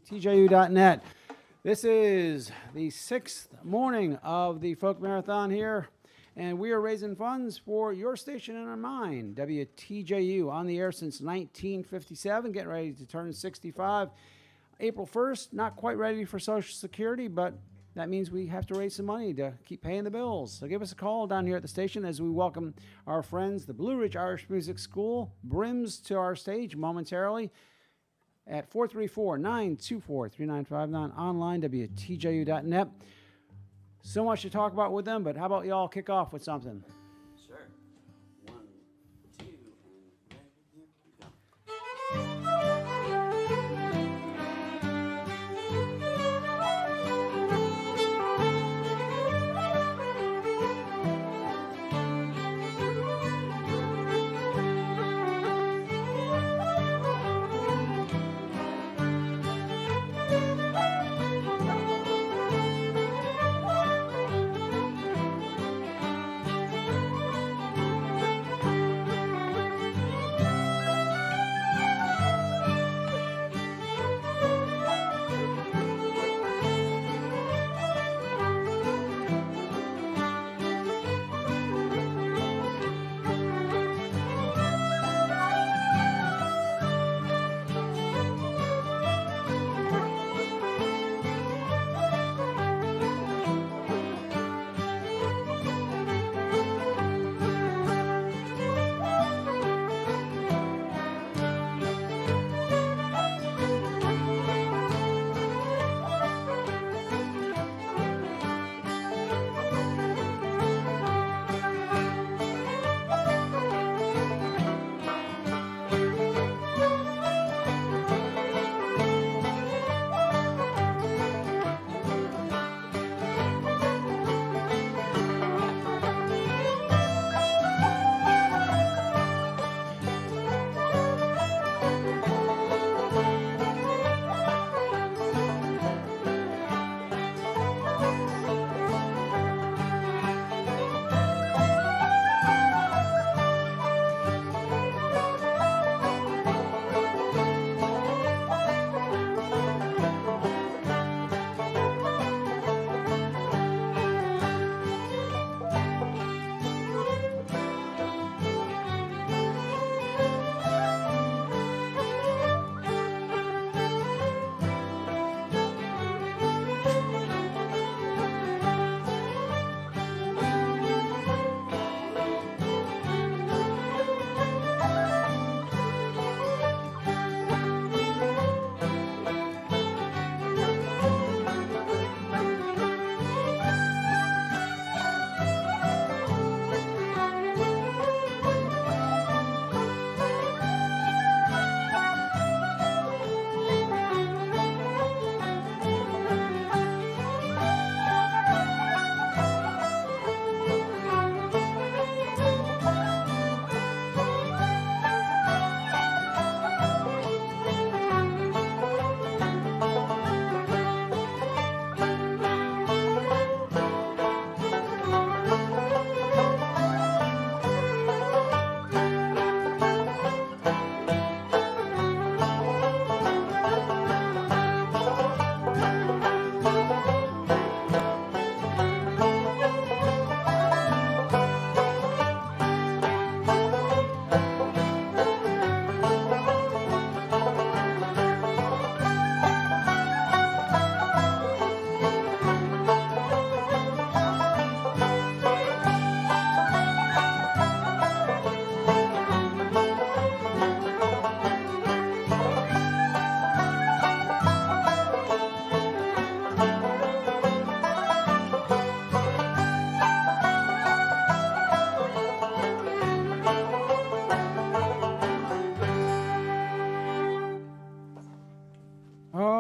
WTJU.net. This is the 6th morning of the Folk Marathon here, and we are raising funds for your station in our mind, WTJU, on the air since 1957, getting ready to turn 65. April 1st, not quite ready for Social Security, but that means we have to raise some money to keep paying the bills. So give us a call down here at the station as we welcome our friends, the Blue Ridge Irish Music School, BRIMS, to our stage momentarily at 434-924-3959, online, WTJU.net. So much to talk about with them, but how about y'all kick off with something? Sure. 1, 2, and ready, here we go.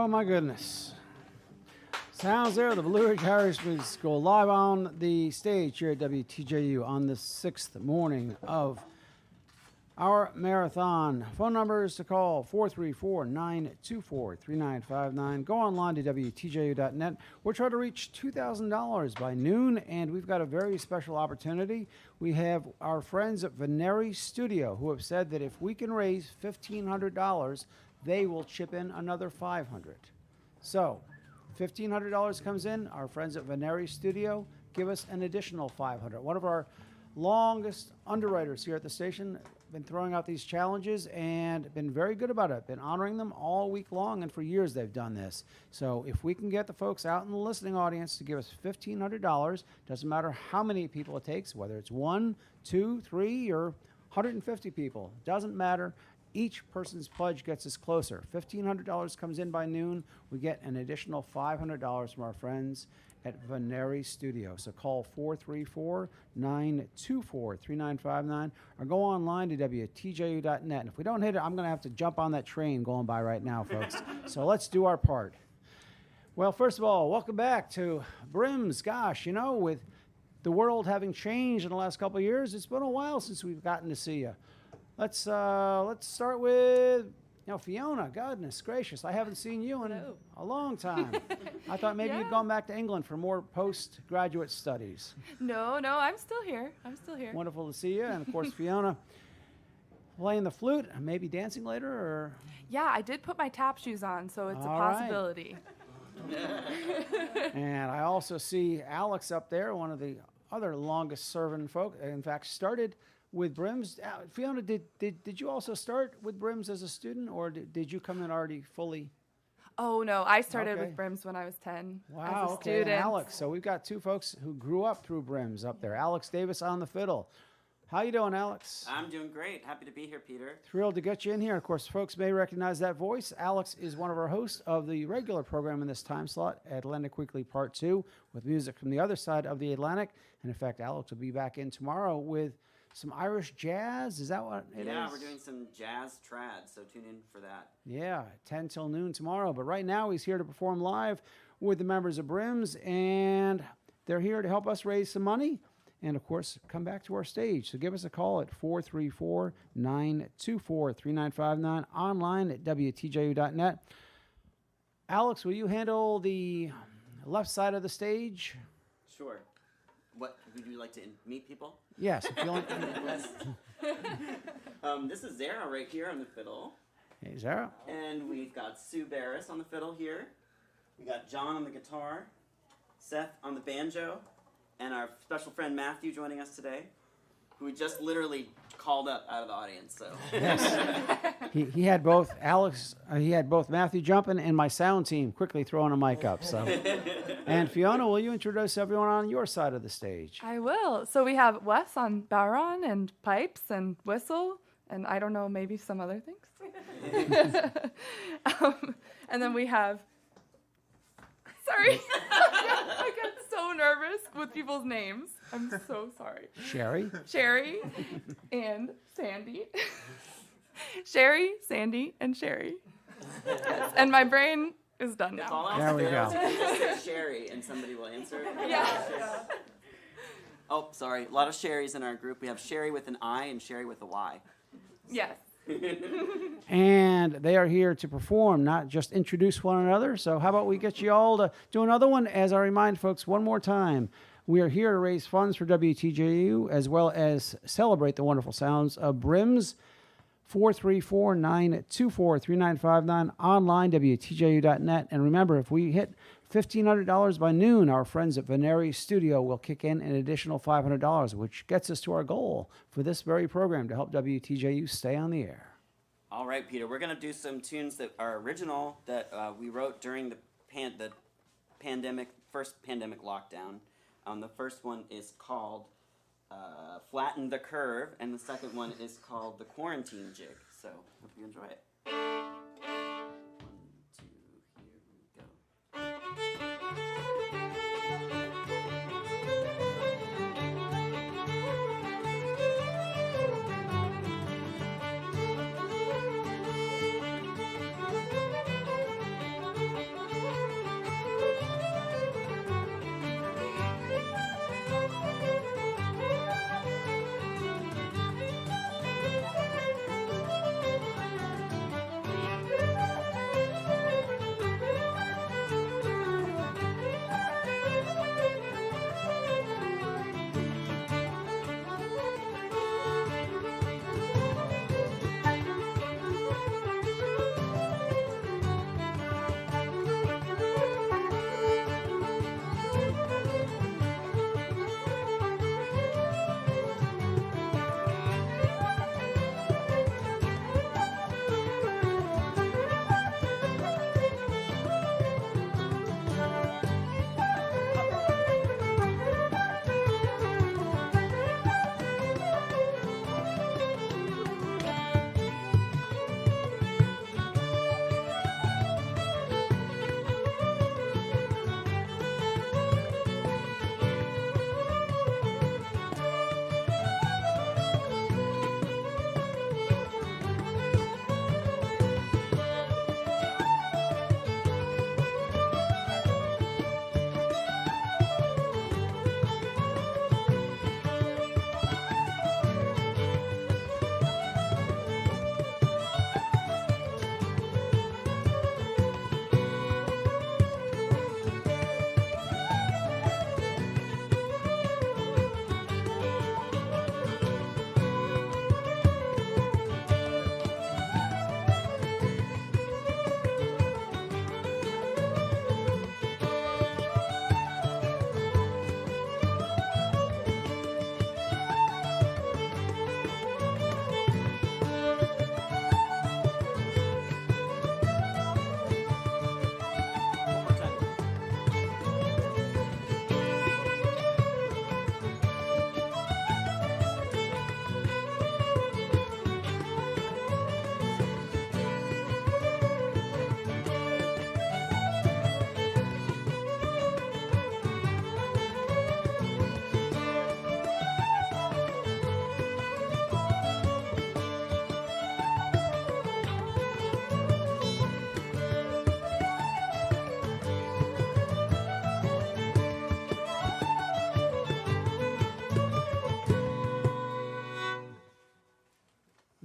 My goodness. Sounds there, the Blue Ridge Irish Music School, live on the stage here at WTJU on the 6th morning of our marathon. Phone numbers to call 434-924-3959. Go online to WTJU.net. We're trying to reach $2,000 by noon, and we've got a very special opportunity. We have our friends at Veneri Studio who have said that if we can raise $1,500, they will chip in another $500. So, $1,500 comes in. Our friends at Veneri Studio give us an additional $500. One of our longest underwriters here at the station been throwing out these challenges and been very good about it. Been honoring them all week long, and for years they've done this. So if we can get the folks out in the listening audience to give us $1,500, doesn't matter how many people it takes, whether it's 1, 2, 3, or 150 people, doesn't matter. Each person's pledge gets us closer. $1,500 comes in by noon. We get an additional $500 from our friends at Veneri Studio. So call 434-924-3959 or go online to WTJU.net. And if we don't hit it, I'm going to have to jump on that train going by right now, folks. So let's do our part. Well, first of all, welcome back to BRIMS. Gosh, you know, with the world having changed in the last couple of years, it's been a while since we've gotten to see you. Let's start with Fiona. Goodness gracious, I haven't seen you in a long time. I thought maybe you'd gone back to England for more postgraduate studies. No, I'm still here. Wonderful to see you, and of course Fiona playing the flute, maybe dancing later, or Yeah, I did put my tap shoes on, so it's All a possibility. And I also see Alex up there, one of the other longest serving folk. In fact, started with BRIMS. Fiona, did you also start with BRIMS as a student, or did you come in already fully? Oh, no, I started Okay. with BRIMS when I was 10 Wow, as a okay. student. And Alex, so we've got two folks who grew up through BRIMS up there. Alex Davis on the fiddle. How you doing, Alex? I'm doing great. Happy to be here, Peter. Thrilled to get you in here. Of course, folks may recognize that voice. Alex is one of our hosts of the regular program in this time slot, Atlantic Weekly Part 2, with music from the other side of the Atlantic. And in fact, Alex will be back in tomorrow with some Irish jazz. Is that what it is? Yeah, we're doing some jazz trad, so tune in for that. Yeah, 10 till noon tomorrow. But right now, he's here to perform live with the members of BRIMS, and they're here to help us raise some money and, of course, come back to our stage. So give us a call at 434-924-3959, online at WTJU.net. Alex, will you handle the left side of the stage? Sure. Would you like to meet people? Yes. If you This is Zara right here on the fiddle. Hey, Zara. And we've got Sue Barris on the fiddle here. We got John on the guitar, Seth on the banjo, and our special friend Matthew joining us today, who we just literally called up out of the audience. So Yes. he had both Alex, he had both Matthew jumping and my sound team quickly throwing a mic up. So, and Fiona, will you introduce everyone on your side of the stage? I will. So we have Wes on baron and pipes and whistle, and I don't know, maybe some other things. And then we have, sorry, I get so nervous with people's names. I'm so sorry. Sherry. Sherry and Sandy. Sherry, Sandy, and Sherry. Yes. And my brain is done that's now. all else There we go. You just say Sherry, and somebody will answer. Yeah. Oh, sorry. A lot of Sherrys in our group. We have Sherry with an I and Sherry with a Y. Yes. And they are here to perform, not just introduce one another. So how about we get you all to do another one? As I remind folks one more time, we are here to raise funds for WTJU as well as celebrate the wonderful sounds of BRIMS. 434-924-3959, online, WTJU.net. And remember, if we hit $1,500 by noon, our friends at Veneri Studio will kick in an additional $500, which gets us to our goal for this very program to help WTJU stay on the air. All right, Peter. We're going to do some tunes that are original that we wrote during the first pandemic lockdown. The first one is called Flatten the Curve, and the second one is called the Quarantine Jig. So, hope you enjoy it. 1, 2, here we go.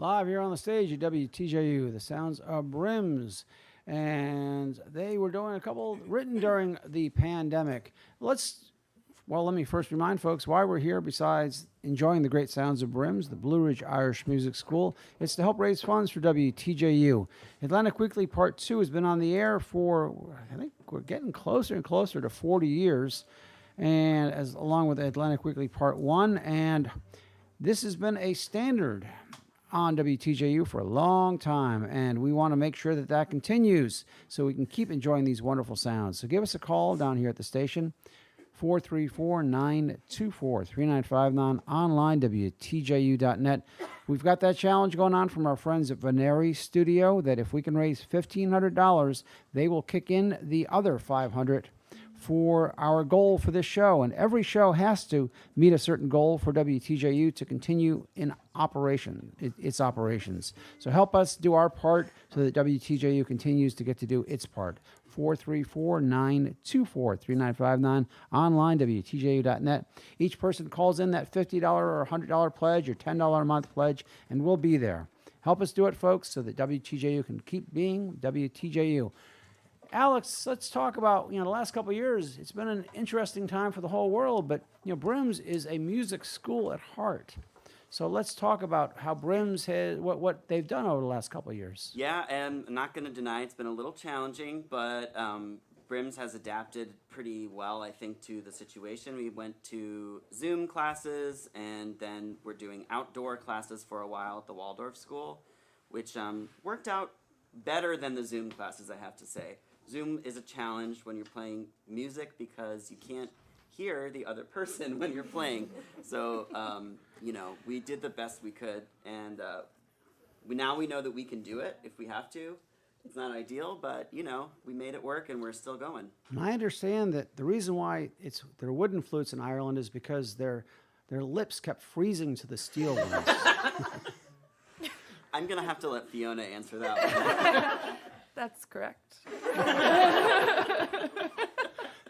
live here on the stage at WTJU, the sounds of BRIMS. And they were doing a couple written during the pandemic. Let me first remind folks why we're here besides enjoying the great sounds of BRIMS, the Blue Ridge Irish Music School. It's to help raise funds for WTJU. Atlantic Weekly Part 2 has been on the air for, I think we're getting closer and closer to 40 years, and along with Atlantic Weekly Part 1. And this has been a standard on WTJU for a long time, and we want to make sure that that continues so we can keep enjoying these wonderful sounds. So give us a call down here at the station, 434-924-3959, online, WTJU.net. We've got that challenge going on from our friends at Veneri Studio that if we can raise $1,500, they will kick in the other $500 for our goal for this show. And every show has to meet a certain goal for WTJU to continue in its operations. So help us do our part so that WTJU continues to get to do its part. 434-924-3959, online, WTJU.net. Each person calls in that $50 or $100 pledge or $10 a month pledge, and we'll be there. Help us do it, folks, so that WTJU can keep being WTJU. Alex, let's talk about, the last couple of years. It's been an interesting time for the whole world, but, BRIMS is a music school at heart. So let's talk about how BRIMS has, what they've done over the last couple of years. Yeah, and I'm not going to deny it's been a little challenging, but BRIMS has adapted pretty well, I think, to the situation. We went to Zoom classes, and then we're doing outdoor classes for a while at the Waldorf School, which worked out better than the Zoom classes, I have to say. Zoom is a challenge when you're playing music because you can't hear the other person when you're playing. So, we did the best we could, and now we know that we can do it if we have to. It's not ideal, but, we made it work, and we're still going. And I understand that the reason why there are wooden flutes in Ireland is because their lips kept freezing to the steel ones. I'm going to have to let Fiona answer that one. That's correct.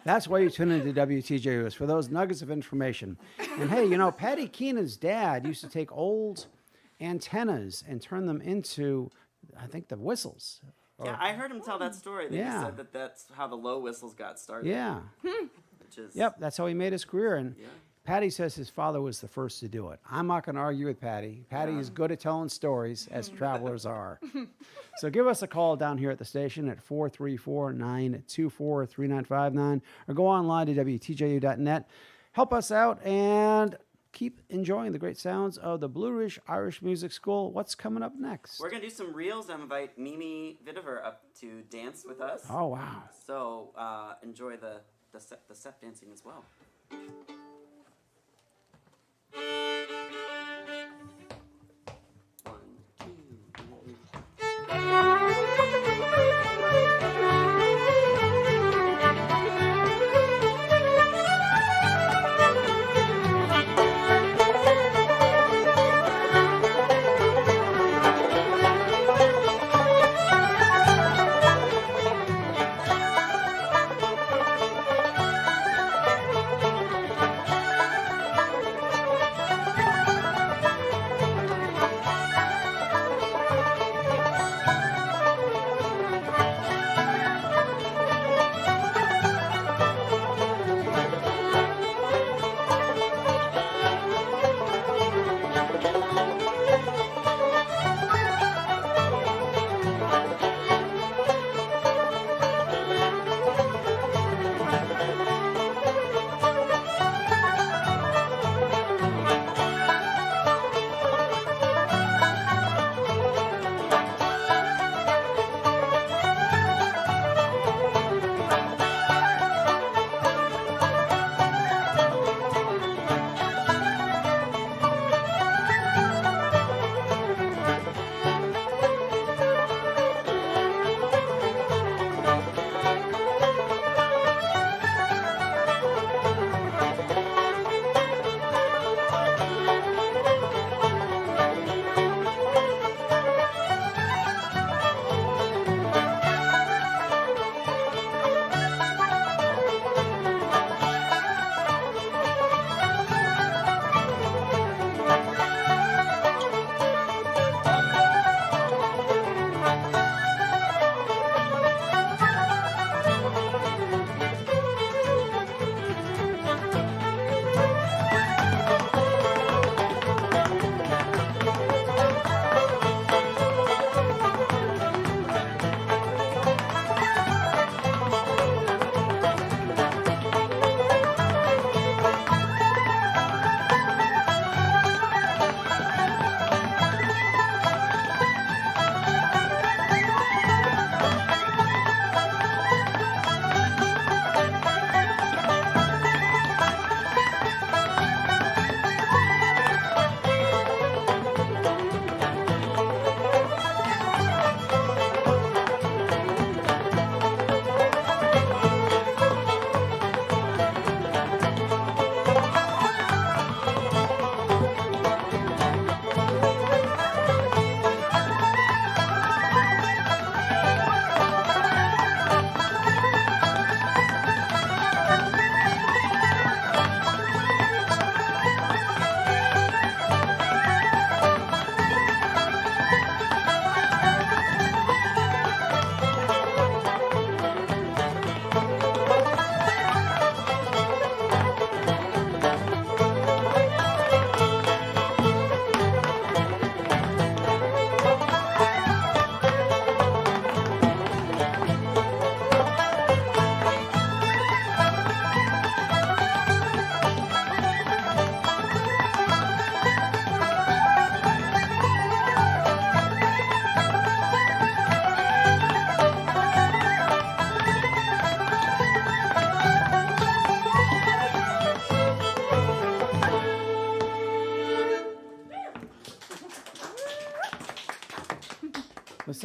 That's why you tune into WTJU, is for those nuggets of information. And hey, Patty Keenan's dad used to take old antennas and turn them into, I think, the whistles. Yeah, I heard him tell that story. He Yeah. said that's how the low whistles got started. Yeah. Which is, Yep, that's how he made his career. And Yeah. Patty says his father was the first to do it. I'm not going to argue with Patty. Patty is good at telling stories, as travelers are. So give us a call down here at the station at 434-924-3959 or go online to WTJU.net. Help us out and keep enjoying the great sounds of the Blue Ridge Irish Music School. What's coming up next? We're going to do some reels and invite Mimi Vidiver up to dance with us. Oh, wow. So enjoy the step dancing as well.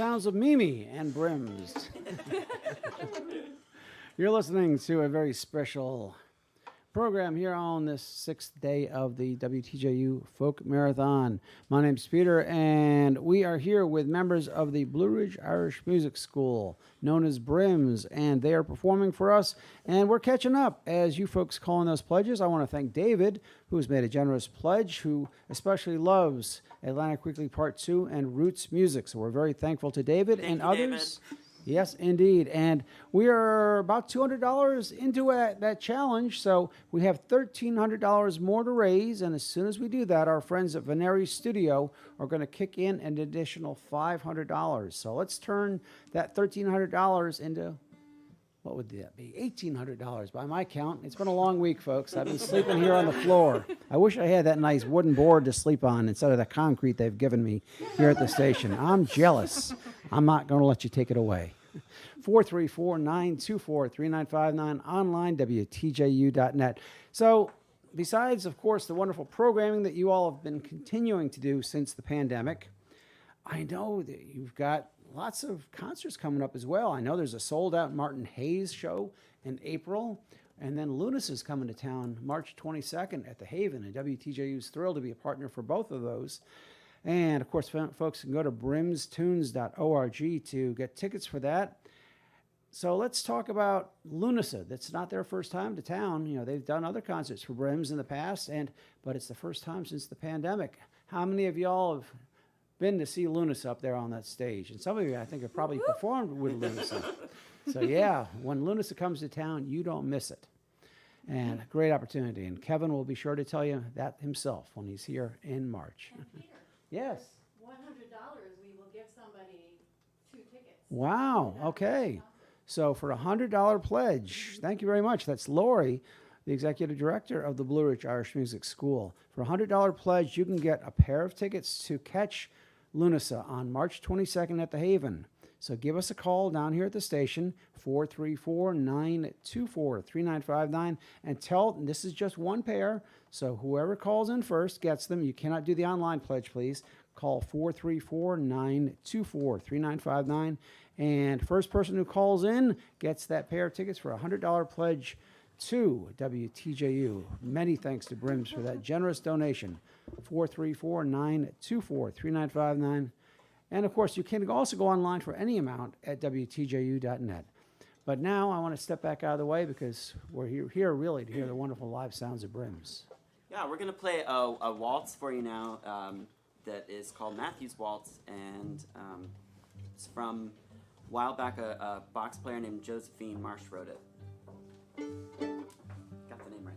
sounds of Mimi and Brims. You're listening to a very special program here on this 6th day of the WTJU Folk Marathon. My name's Peter, and we are here with members of the Blue Ridge Irish Music School, known as BRIMS, and they are performing for us, and we're catching up as you folks call in those pledges. I want to thank David, who has made a generous pledge, who especially loves Atlantic Weekly Part 2 and Roots Music, so we're very thankful to David and others. David. Yes, indeed. And we are about $200 into that challenge, so we have $1,300 more to raise. And as soon as we do that, our friends at Veneri Studio are going to kick in an additional $500. So let's turn that $1,300 into, what would that be? $1,800 by my count. It's been a long week, folks. I've been sleeping here on the floor. I wish I had that nice wooden board to sleep on instead of the concrete they've given me here at the station. I'm jealous. I'm not going to let you take it away. 434-924-3959, online, WTJU.net. So besides, of course, the wonderful programming that you all have been continuing to do since the pandemic, I know that you've got lots of concerts coming up as well. I know there's a sold-out Martin Hayes show in April, and then Lunas is coming to town March 22nd at the Haven, and WTJU is thrilled to be a partner for both of those. And, of course, folks can go to brimstunes.org to get tickets for that. So let's talk about Lunasa. That's not their first time to town. You know, they've done other concerts for BRIMS in the past, but it's the first time since the pandemic. How many of y'all have been to see Lunasa up there on that stage? And some of you, I think, have probably performed with Lunasa. So, yeah, when Lunasa comes to town, you don't miss it. And a great opportunity. And Kevin will be sure to tell you that himself when he's here in March. Yes. $100, we will give somebody 2 tickets. Wow. Okay. So for a $100 pledge, thank you very much. That's Lori, the executive director of the Blue Ridge Irish Music School. For a $100 pledge, you can get a pair of tickets to catch Lunasa on March 22nd at the Haven. So give us a call down here at the station, 434-924-3959, and this is just one pair, so whoever calls in first gets them. You cannot do the online pledge, please. Call 434-924-3959, and first person who calls in gets that pair of tickets for a $100 pledge to WTJU. Many thanks to BRIMS for that generous donation, 434-924-3959. And, of course, you can also go online for any amount at WTJU.net. But now I want to step back out of the way because we're here really to hear the wonderful live sounds of BRIMS. Yeah, we're going to play a waltz for you now that is called Matthew's Waltz. And it's from a while back, a box player named Josephine Marsh wrote it. Got the name right.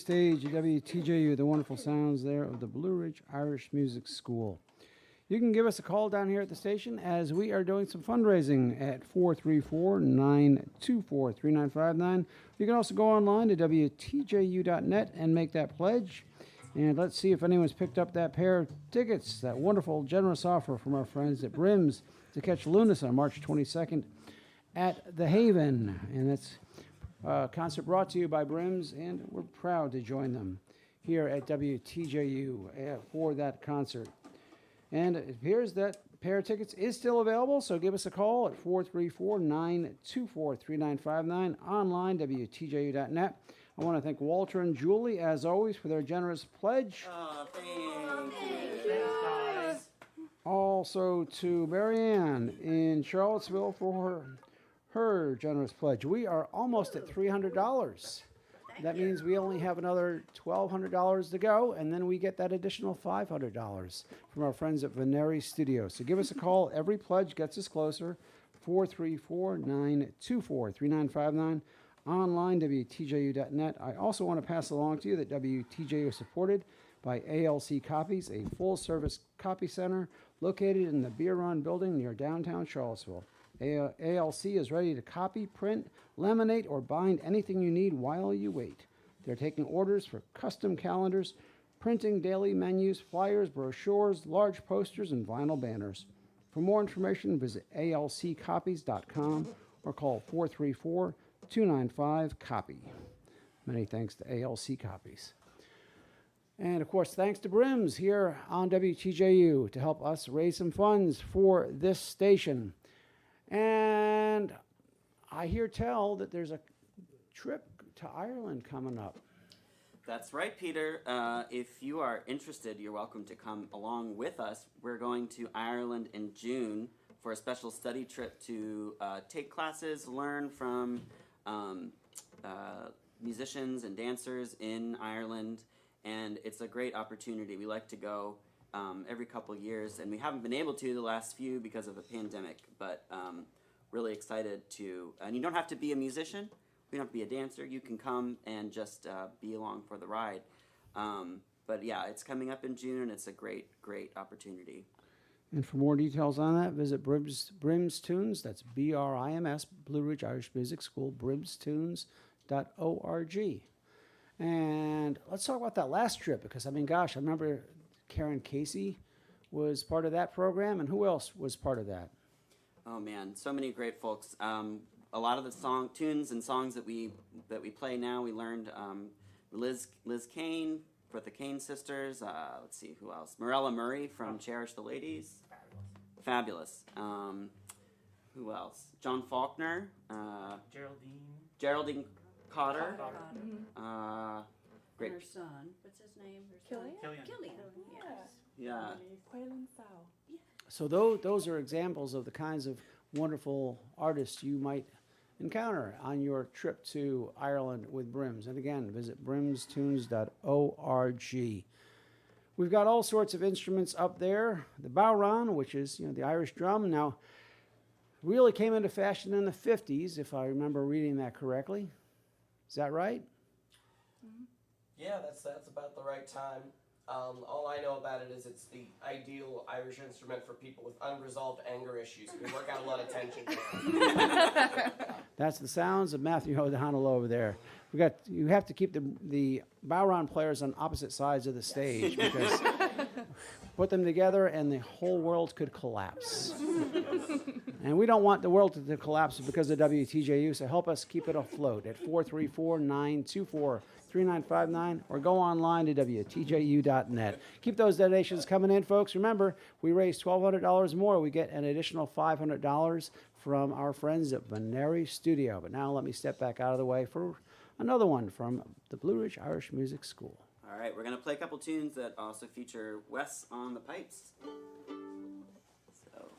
stage at WTJU, the wonderful sounds there of the Blue Ridge Irish Music School. You can give us a call down here at the station as we are doing some fundraising at 434-924-3959. You can also go online to WTJU.net and make that pledge. And let's see if anyone's picked up that pair of tickets, that wonderful, generous offer from our friends at BRIMS to catch Lunas on March 22nd at the Haven. And that's a concert brought to you by BRIMS, and we're proud to join them here at WTJU for that concert. And it appears that pair of tickets is still available, so give us a call at 434-924-3959, online, WTJU.net. I want to thank Walter and Julie, as always, for their generous pledge. Oh, thank you. Thanks, Also to Marianne in Charlottesville for her generous pledge. We are almost at $300. That means we only have another $1,200 to go, and then we get that additional $500 from our friends at Veneri Studio. So give us a call. Every pledge gets us closer. 434-924-3959, online, WTJU.net. I also want to pass along to you that WTJU is supported by ALC Copies, a full-service copy center located in the Beer Run building near downtown Charlottesville. ALC is ready to copy, print, laminate, or bind anything you need while you wait. They're taking orders for custom calendars, printing daily menus, flyers, brochures, large posters, and vinyl banners. For more information, visit alccopies.com or call 434-295-COPY. Many thanks to ALC Copies. And, of course, thanks to BRIMS here on WTJU to help us raise some funds for this station. And I hear tell that there's a trip to Ireland coming up. That's right, Peter. If you are interested, you're welcome to come along with us. We're going to Ireland in June for a special study trip to take classes, learn from musicians and dancers in Ireland, and it's a great opportunity. We like to go every couple years, and we haven't been able to the last few because of the pandemic, but really excited to, and you don't have to be a musician, you don't have to be a dancer, you can come and just be along for the ride. But yeah, it's coming up in June, and it's a great opportunity. And for more details on that, visit BRIMS Tunes, that's BRIMS, Blue Ridge Irish Music School, brimstunes.org. And let's talk about that last trip, because, I mean, gosh, I remember Karen Casey was part of that program, and who else was part of that? Oh man, so many great folks. A lot of the tunes and songs that we play now, we learned Liz Kane for the Kane Sisters. Let's see, who else? Morella Murray from Cherish the Ladies. Fabulous. Who else? John Faulkner. Geraldine Cotter. Great. And her son, what's his name? Killian? Killian, yes. Yeah. So those are examples of the kinds of wonderful artists you might encounter on your trip to Ireland with BRIMS. And again, visit brimstunes.org. We've got all sorts of instruments up there. The bowron, which is the Irish drum, now really came into fashion in the 50s, if I remember reading that correctly. Is that right? Yeah, that's about the right time. All I know about it is it's the ideal Irish instrument for people with unresolved anger issues. We work out a lot of tension. That's the sounds of Matthew O'Donnell over there. You have to keep the bowron players on opposite sides of the stage, because put them together and the whole world could collapse. And we don't want the world to collapse because of WTJU, so help us keep it afloat at 434-924-3959 or go online to WTJU.net. Keep those donations coming in, folks. Remember, we raise $1,200 more. We get an additional $500 from our friends at Veneri Studio. But now let me step back out of the way for another one from the Blue Ridge Irish Music School. All right, we're going to play a couple tunes that also feature Wes on the pipes. So.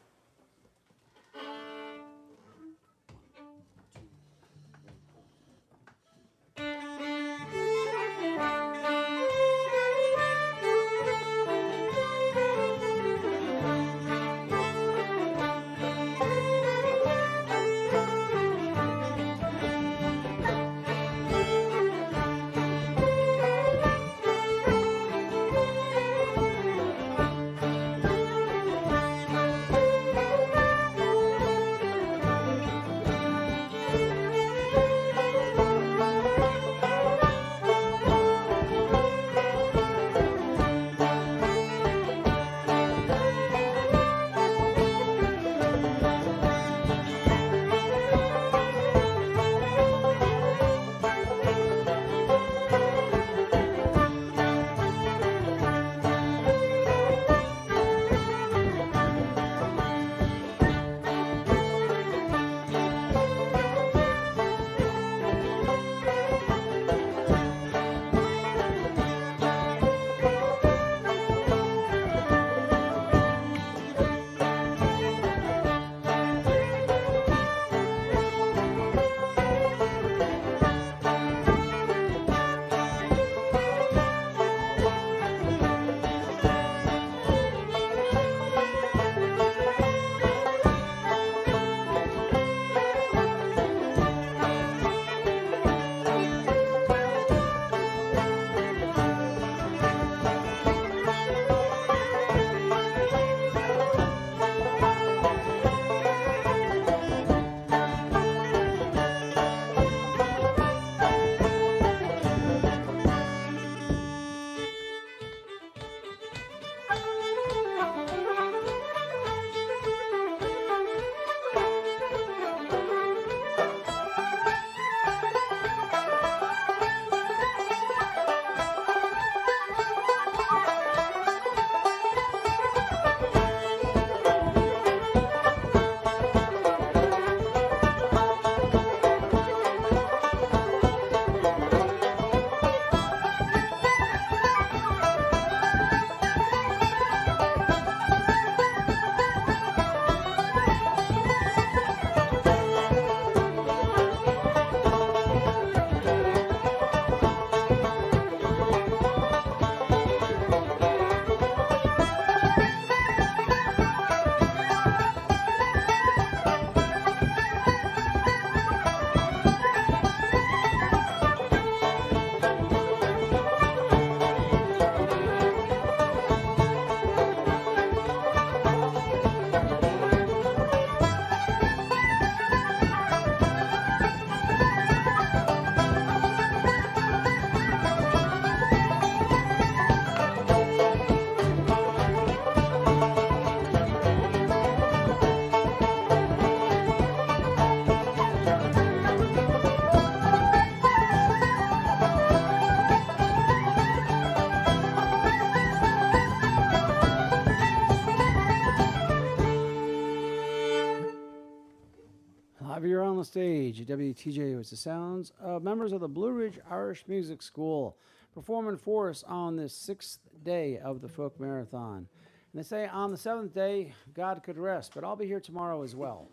Live here on the stage at WTJU. It's the sounds of members of the Blue Ridge Irish Music School performing for us on this 6th day of the Folk Marathon. And they say on the 7th day, God could rest, but I'll be here tomorrow as well.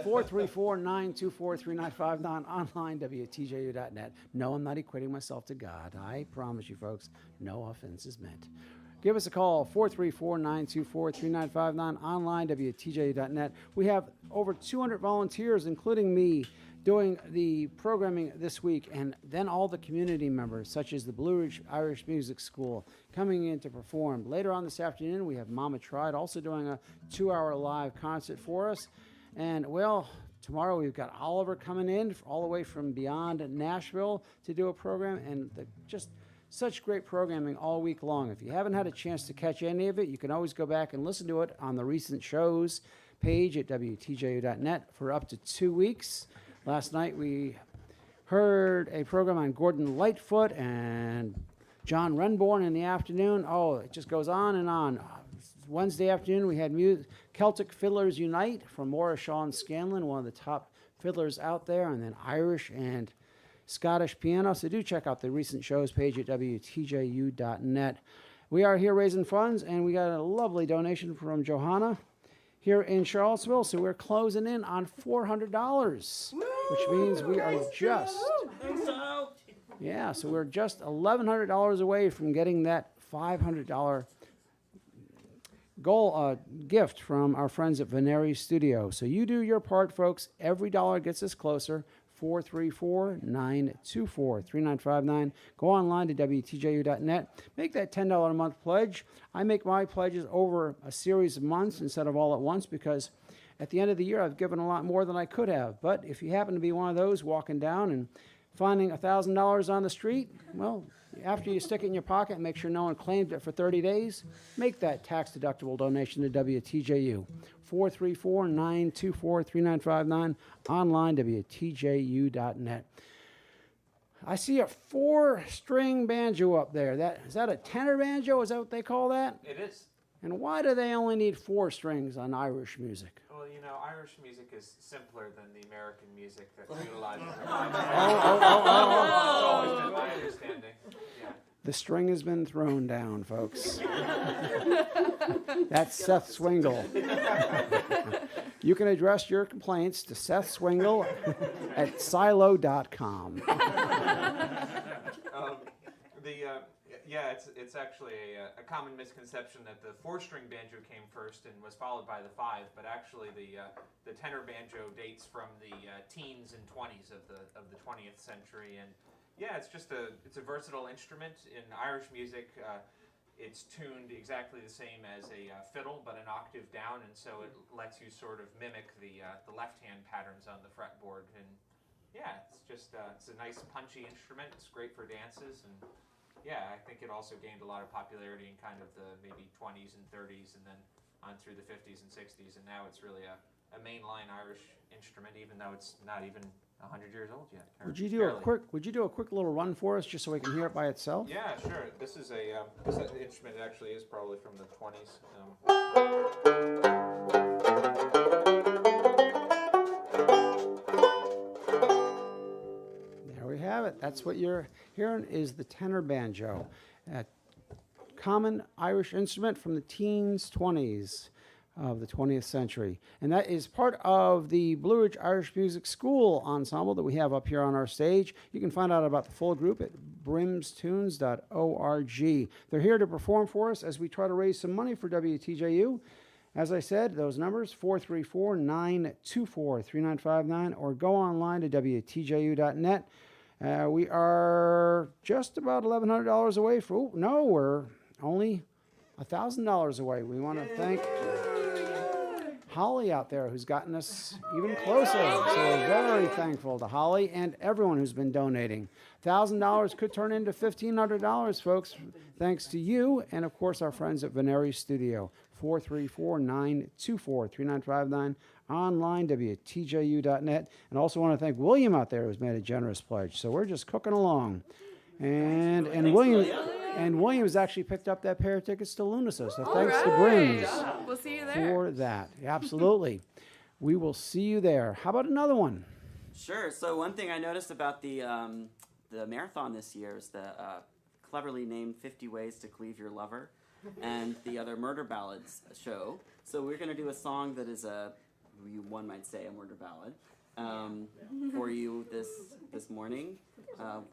434-924-3959, online, WTJU.net. No, I'm not equating myself to God. I promise you, folks, no offense is meant. Give us a call, 434-924-3959, online, WTJU.net. We have over 200 volunteers, including me, doing the programming this week, and then all the community members, such as the Blue Ridge Irish Music School, coming in to perform. Later on this afternoon, we have Mama Tried also doing a 2-hour live concert for us. And, well, tomorrow we've got Oliver coming in all the way from beyond Nashville to do a program, and just such great programming all week long. If you haven't had a chance to catch any of it, you can always go back and listen to it on the recent shows page at WTJU.net for up to 2 weeks. Last night we heard a program on Gordon Lightfoot and John Renborn in the afternoon. Oh, it just goes on and on. Wednesday afternoon we had Celtic Fiddlers Unite from Maura Sean Scanlon, one of the top fiddlers out there, and then Irish and Scottish piano. So do check out the recent shows page at WTJU.net. We are here raising funds, and we got a lovely donation from Johanna here in Charlottesville. So we're closing in on $400, which means we are just, yeah, so we're just $1,100 away from getting that $500 goal gift from our friends at Veneri Studio. So you do your part, folks. Every dollar gets us closer. 434-924-3959. Go online to WTJU.net. Make that $10 a month pledge. I make my pledges over a series of months instead of all at once because at the end of the year I've given a lot more than I could have. But if you happen to be one of those walking down and finding $1,000 on the street, well, after you stick it in your pocket and make sure no one claims it for 30 days, make that tax-deductible donation to WTJU. 434-924-3959, online, WTJU.net. I see a 4-string banjo up there. Is that a tenor banjo? Is that what they call that? It is. And why do they only need 4 strings on Irish music? Well, you know, Irish music is simpler than the American music that utilizes Oh. That's always been my understanding. Yeah. The string has been thrown down, folks. That's Seth Swingle. You can address your complaints to Seth Swingle at silo.com. It's actually a common misconception that the 4-string banjo came first and was followed by the 5, but actually the tenor banjo dates from the teens and 20s of the 20th century, and yeah, it's a versatile instrument in Irish music. It's tuned exactly the same as a fiddle, but an octave down, and so it lets you sort of mimic the left-hand patterns on the fretboard, and yeah, it's a nice punchy instrument. It's great for dances, and yeah, I think it also gained a lot of popularity in kind of the maybe 20s and 30s, and then on through the 50s and 60s, and now it's really a mainline Irish instrument, even though it's not even 100 years old yet. Would you do a quick little run for us, just so we can hear it by itself? Yeah, sure. This is this instrument actually is probably from the 20s. There we have it. That's what you're hearing is the tenor banjo, a common Irish instrument from the teens, 20s of the 20th century. And that is part of the Blue Ridge Irish Music School ensemble that we have up here on our stage. You can find out about the full group at brimstunes.org. They're here to perform for us as we try to raise some money for WTJU. As I said, those numbers, 434-924-3959, or go online to WTJU.net. We are just about $1,100 away we're only $1,000 away. We want to thank Holly out there who's gotten us even closer. So we're very thankful to Holly and everyone who's been donating. $1,000 could turn into $1,500, folks, thanks to you and, of course, our friends at Veneri Studio. 434-924-3959, online, WTJU.net. And also want to thank William out there who's made a generous pledge. So we're just cooking along. And Williams actually picked up that pair of tickets to Lunasa, so thanks to BRIMS We'll see you there. for that. Absolutely. We will see you there. How about another one? Sure. So one thing I noticed about the marathon this year is the cleverly named 50 Ways to Cleave Your Lover and the other Murder Ballads show. So we're going to do a song that is one might say, a murder ballad for you this morning.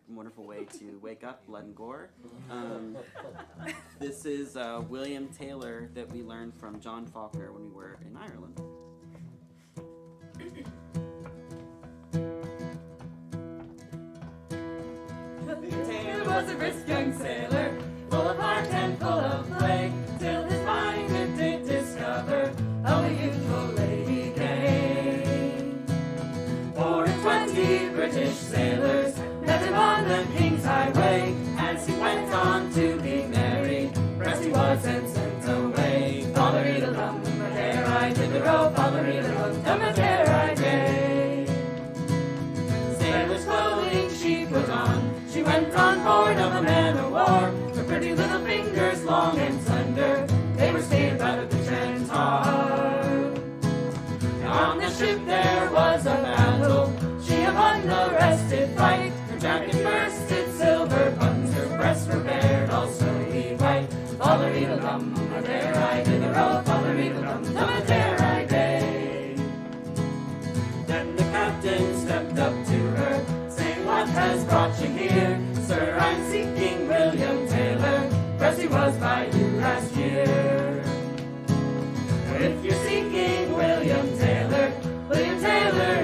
Wonderful way to wake up, blood and gore. This is William Taylor that we learned from John Faulkner when we were in Ireland. Taylor was a brisk young sailor, full of heart and full of play, till his mind it did discover a youthful lady gay. 4 and 20 British sailors met him on the King's Highway, as he went on to be married, pressed he was and sent away. Follery-da-dum, there I did the row, follery-da-dum, there I day. Sailor's clothing she put on, she went on board of a man-o'-war, her pretty little fingers long and slender, they were stained by the pitch and tar. Now on the ship there was a battle, she among the rest did fight, her jacket bursted, silver buttons, her breasts were bared, all snowy white. Follery-da-dum, there I did the row, follery-da-dum, there I day. Then the captain stepped up to her, saying, what has brought you here? Sir, I'm seeking William Taylor, pressed he was by you last year. If you're seeking William Taylor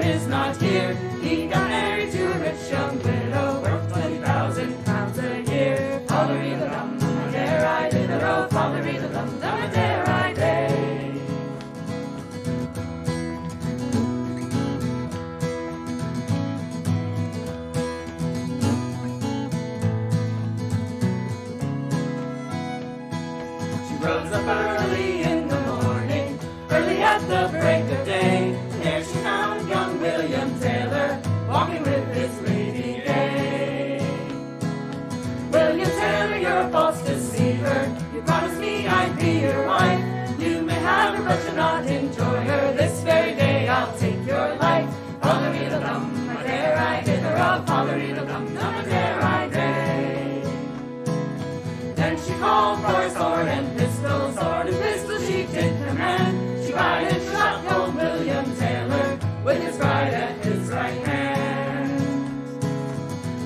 is not here. He got married to a rich young widow, worth 20,000 pounds a year. Follery-da-dum, there I did the row, follery-da-dum, there I day. She rose up early in the morning, early at the break of day, and there she found young William Taylor, walking with his lady gay. William Taylor, you're a false deceiver, you promised me I'd be your wife. You may have her, but you'll not enjoy her. This very day I'll take your life. Follery-da-dum, there I did the row, follery-da-dum, there I day. Then she called for sword and pistol she did command. She fired and shot young William Taylor with his bride at his right hand.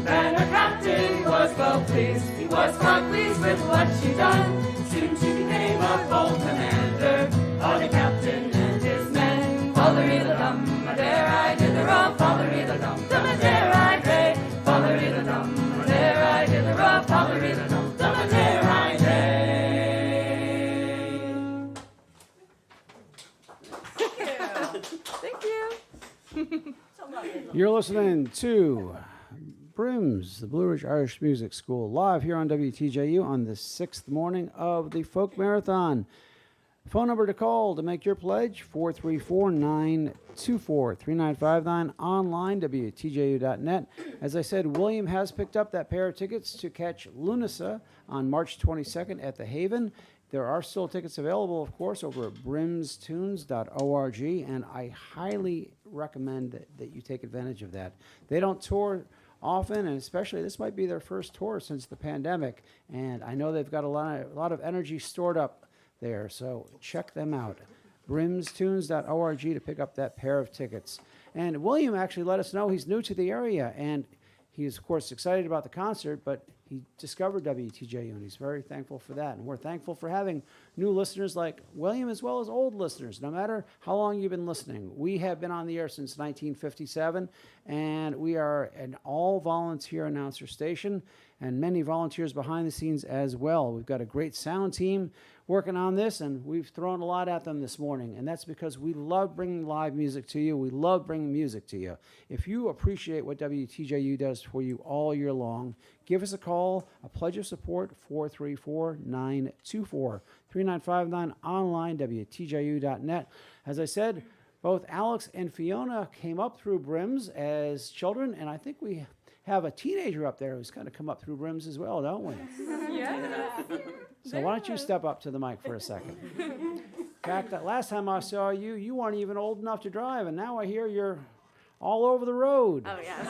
Then her captain was well pleased, he was quite pleased with what she done. Soon she became a bold commander, for the captain and his men. Follery-da-dum, there I did the row, follery-da-dum, there I day. Follery-da-dum, there I did the row, follery-da-dum, there I day. Thank you. You're listening to BRIMS, the Blue Ridge Irish Music School, live here on WTJU on the 6th morning of the Folk Marathon. Phone number to call to make your pledge, 434-924-3959, online, WTJU.net. As I said, William has picked up that pair of tickets to catch Lunasa on March 22nd at the Haven. There are still tickets available, of course, over at brimstunes.org, and I highly recommend that you take advantage of that. They don't tour often, and especially this might be their first tour since the pandemic, and I know they've got a lot of energy stored up there, so check them out. brimstunes.org to pick up that pair of tickets. And William actually let us know he's new to the area, and he's, of course, excited about the concert, but he discovered WTJU, and he's very thankful for that. And we're thankful for having new listeners like William, as well as old listeners, no matter how long you've been listening. We have been on the air since 1957, and we are an all-volunteer announcer station, and many volunteers behind the scenes as well. We've got a great sound team working on this, and we've thrown a lot at them this morning, and that's because we love bringing live music to you. We love bringing music to you. If you appreciate what WTJU does for you all year long, give us a call, a pledge of support, 434-924-3959, online, WTJU.net. As I said, both Alex and Fiona came up through BRIMS as children, and I think we have a teenager up there who's kind of come up through BRIMS as well, don't we? Yeah. So why don't you step up to the mic for a second? In fact, that last time I saw you, you weren't even old enough to drive, and now I hear you're all over the road. Oh, yes.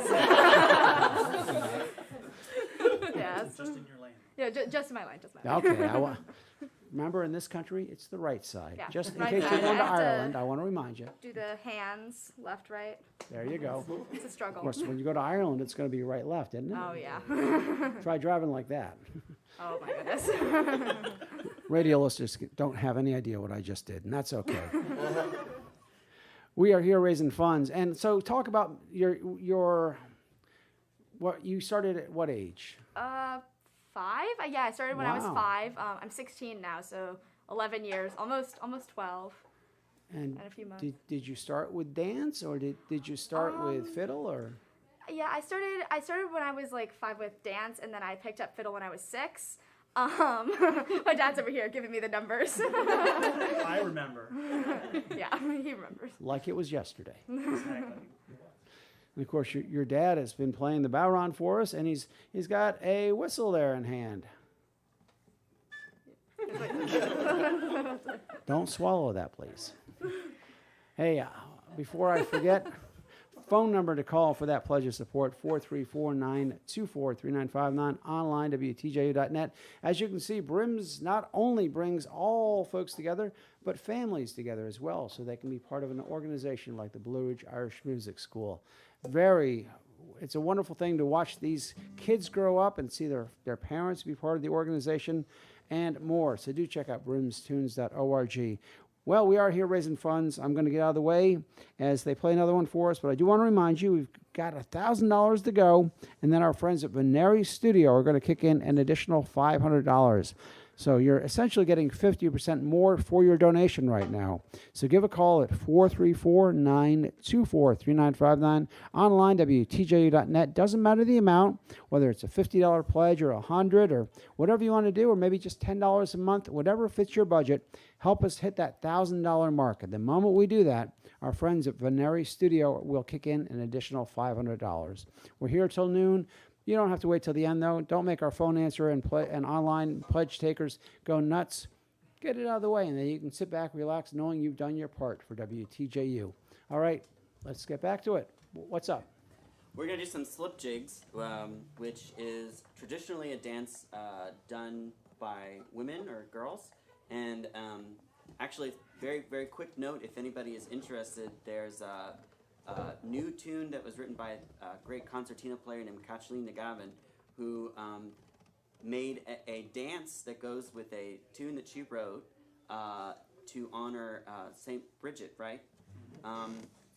Yes. Just in your lane. Yeah, just in my line, just my line. Okay. Remember, in this country, it's the right side. Yeah, Just in right case side. you're going to I have to- Ireland, I want to remind you. Do the hands, left, right. There you go. It's a struggle. Of course, when you go to Ireland, it's going to be right, left, isn't it? Oh, yeah. Try driving like that. Oh, my goodness. Radio listeners don't have any idea what I just did, and that's okay. We are here raising funds, and so talk about your what you started at what age? 5? Yeah, I started when I was Wow. 5. I'm 16 now, so 11 years, almost 12. And In a few months. did you start with dance, or did you start with fiddle, or? Yeah, I started when I was like 5 with dance, and then I picked up fiddle when I was 6. My dad's over here giving me the numbers. I remember. Yeah, he remembers. Like it was yesterday. Exactly. And of course, your dad has been playing the bowron for us, and he's got a whistle there in hand. Don't swallow that, please. Hey, before I forget, phone number to call for that pledge of support, 434-924-3959, online, WTJU.net. As you can see, BRIMS not only brings all folks together, but families together as well, so they can be part of an organization like the Blue Ridge Irish Music School. It's a wonderful thing to watch these kids grow up and see their parents be part of the organization and more. So do check out brimstunes.org. Well, we are here raising funds. I'm going to get out of the way as they play another one for us, but I do want to remind you we've got $1,000 to go, and then our friends at Veneri Studio are going to kick in an additional $500. So you're essentially getting 50% more for your donation right now. So give a call at 434-924-3959. Online, WTJU.net. Doesn't matter the amount, whether it's a $50 pledge or $100 or whatever you want to do, or maybe just $10 a month, whatever fits your budget. Help us hit that $1,000 mark. At the moment we do that, our friends at Veneri Studio will kick in an additional $500. We're here till noon. You don't have to wait till the end, though. Don't make our phone answer and online pledge takers go nuts. Get it out of the way, and then you can sit back, relax, knowing you've done your part for WTJU. All right, let's get back to it. What's up? We're going to do some slip jigs, which is traditionally a dance done by women or girls. And actually, very, very quick note, if anybody is interested, there's a new tune that was written by a great concertina player named Kathleen Nagavin, who made a dance that goes with a tune that she wrote to honor St. Bridget, right?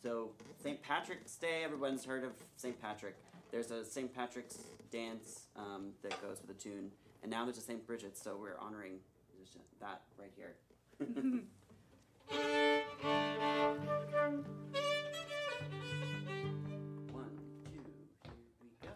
So St. Patrick's Day, everyone's heard of St. Patrick. There's a St. Patrick's dance that goes with a tune, and now there's a St. Bridget, so we're honoring that right here. One, two, here we go.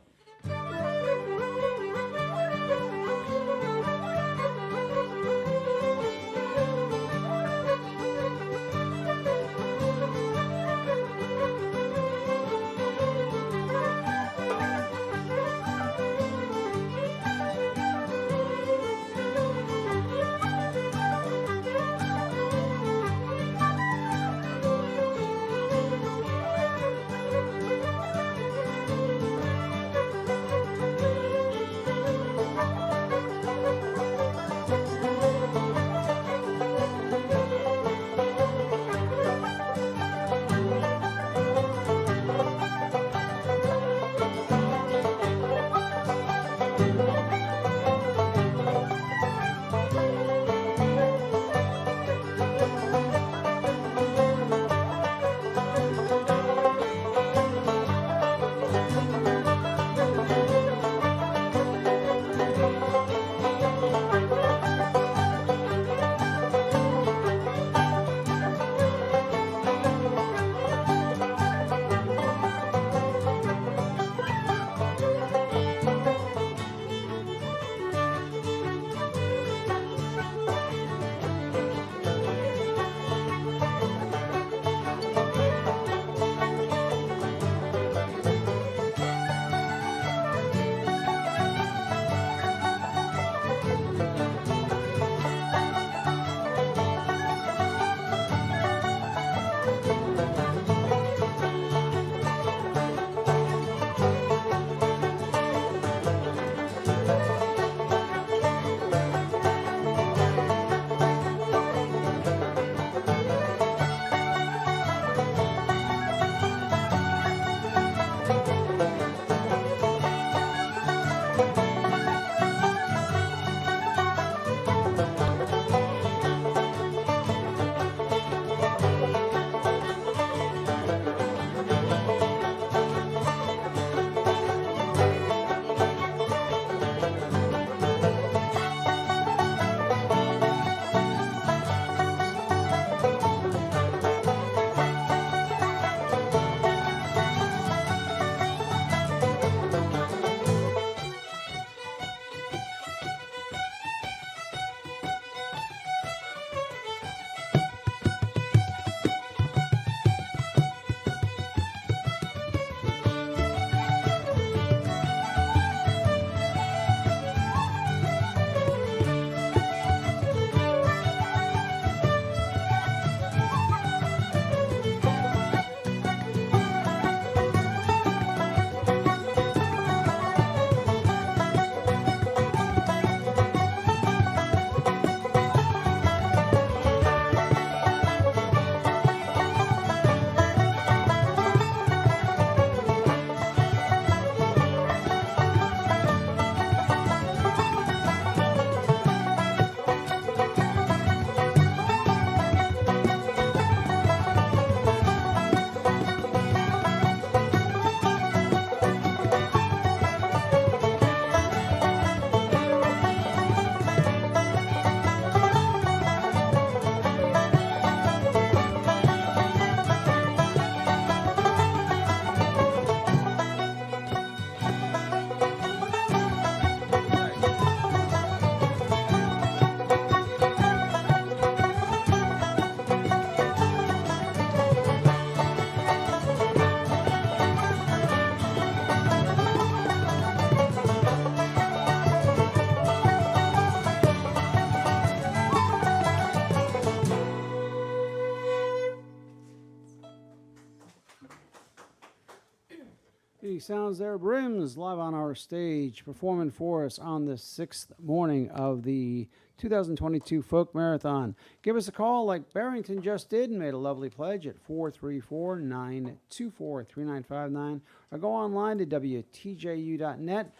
He sounds there. BRIMS live on our stage, performing for us on the 6th morning of the 2022 Folk Marathon. Give us a call like Barrington just did and made a lovely pledge at 434-924-3959, or go online to WTJU.net.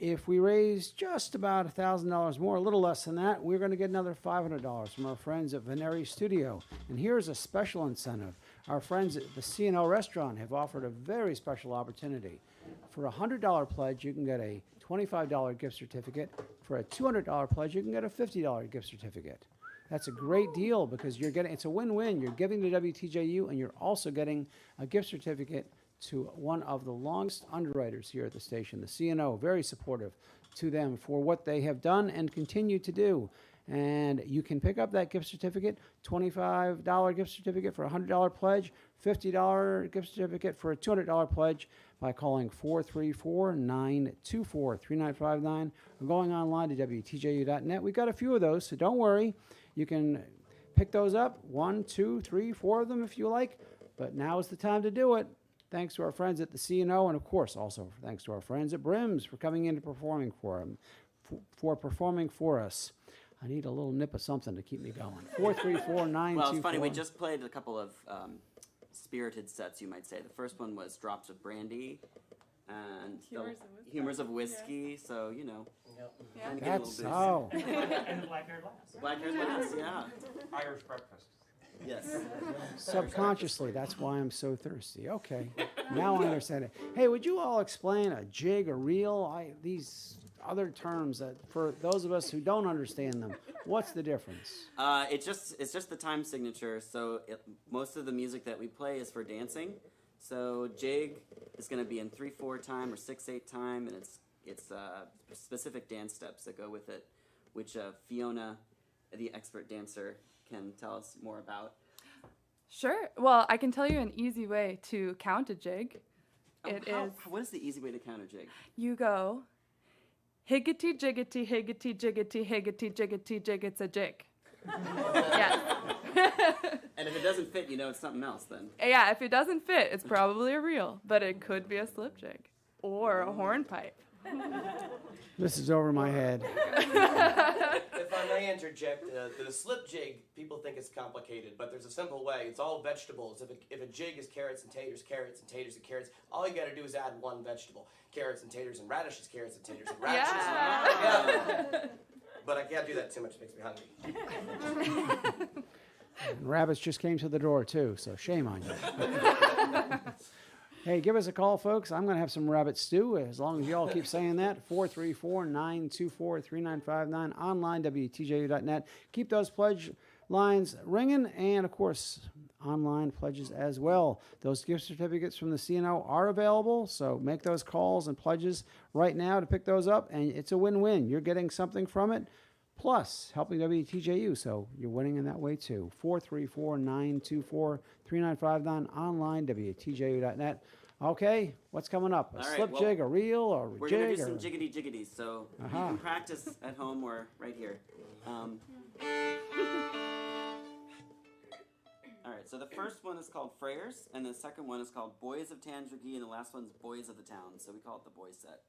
If we raise just about $1,000 more, a little less than that, we're going to get another $500 from our friends at Veneri Studio. And here's a special incentive. Our friends at the C&O Restaurant have offered a very special opportunity. For a $100 pledge, you can get a $25 gift certificate. For a $200 pledge, you can get a $50 gift certificate. That's a great deal because it's a win-win. You're giving to WTJU and you're also getting a gift certificate to one of the longest underwriters here at the station, the C&O. Very supportive to them for what they have done and continue to do. And you can pick up that gift certificate, $25 gift certificate for a $100 pledge, $50 gift certificate for a $200 pledge by calling 434-924-3959 or going online to WTJU.net. We've got a few of those, so don't worry. You can pick those up, 1, 2, 3, 4 of them if you like, but now is the time to do it. Thanks to our friends at the C&O, and of course also thanks to our friends at BRIMS for coming in and performing for us. I need a little nip of something to keep me going. 434-924. Well, it's funny. We just played a couple of spirited sets, you might say. The first one was Drops of Brandy and Humors of Whiskey. Yeah. So, you know. Yep. Yeah. That's so. And the black-haired lass. Black-haired lass, yeah. Irish breakfast. Yes. Subconsciously, that's why I'm so thirsty. Okay, now I understand it. Hey, would you all explain a jig, a reel, these other terms that for those of us who don't understand them, what's the difference? It's just the time signature. So most of the music that we play is for dancing. So jig is going to be in 3/4 time or 6/8 time, and it's specific dance steps that go with it, which Fiona, the expert dancer, can tell us more about. Sure. Well, I can tell you an easy way to count a jig. What is the easy way to count a jig? You go higgity jiggity higgity jiggity higgity jiggity jig. It's a jig. Yes. And if it doesn't fit, you know it's something else then. Yeah, if it doesn't fit, it's probably a reel, but it could be a slip jig or a hornpipe. This is over my head. If I may interject, the slip jig, people think it's complicated, but there's a simple way. It's all vegetables. If a jig is carrots and taters and carrots, all you got to do is add one vegetable. Carrots and taters and radishes, carrots and taters and radishes. Yeah. But I can't do that too much. It makes me hungry. And rabbits just came to the door, too, so shame on you. Hey, give us a call, folks. I'm going to have some rabbit stew, as long as you all keep saying that. 434-924-3959, online, WTJU.net. Keep those pledge lines ringing, and, of course, online pledges as well. Those gift certificates from the C&O are available, so make those calls and pledges right now to pick those up, and it's a win-win. You're getting something from it, plus helping WTJU, so you're winning in that way, too. 434-924-3959, online, WTJU.net. Okay, what's coming up? A slip jig, a reel, or a we're jig? We're going to do some jiggity jiggities, so you can practice at home or right here. All right, so the first one is called Frayers, and the second one is called Boys of Tandragee, and the last one's Boys of the Town, so we call it the boys set.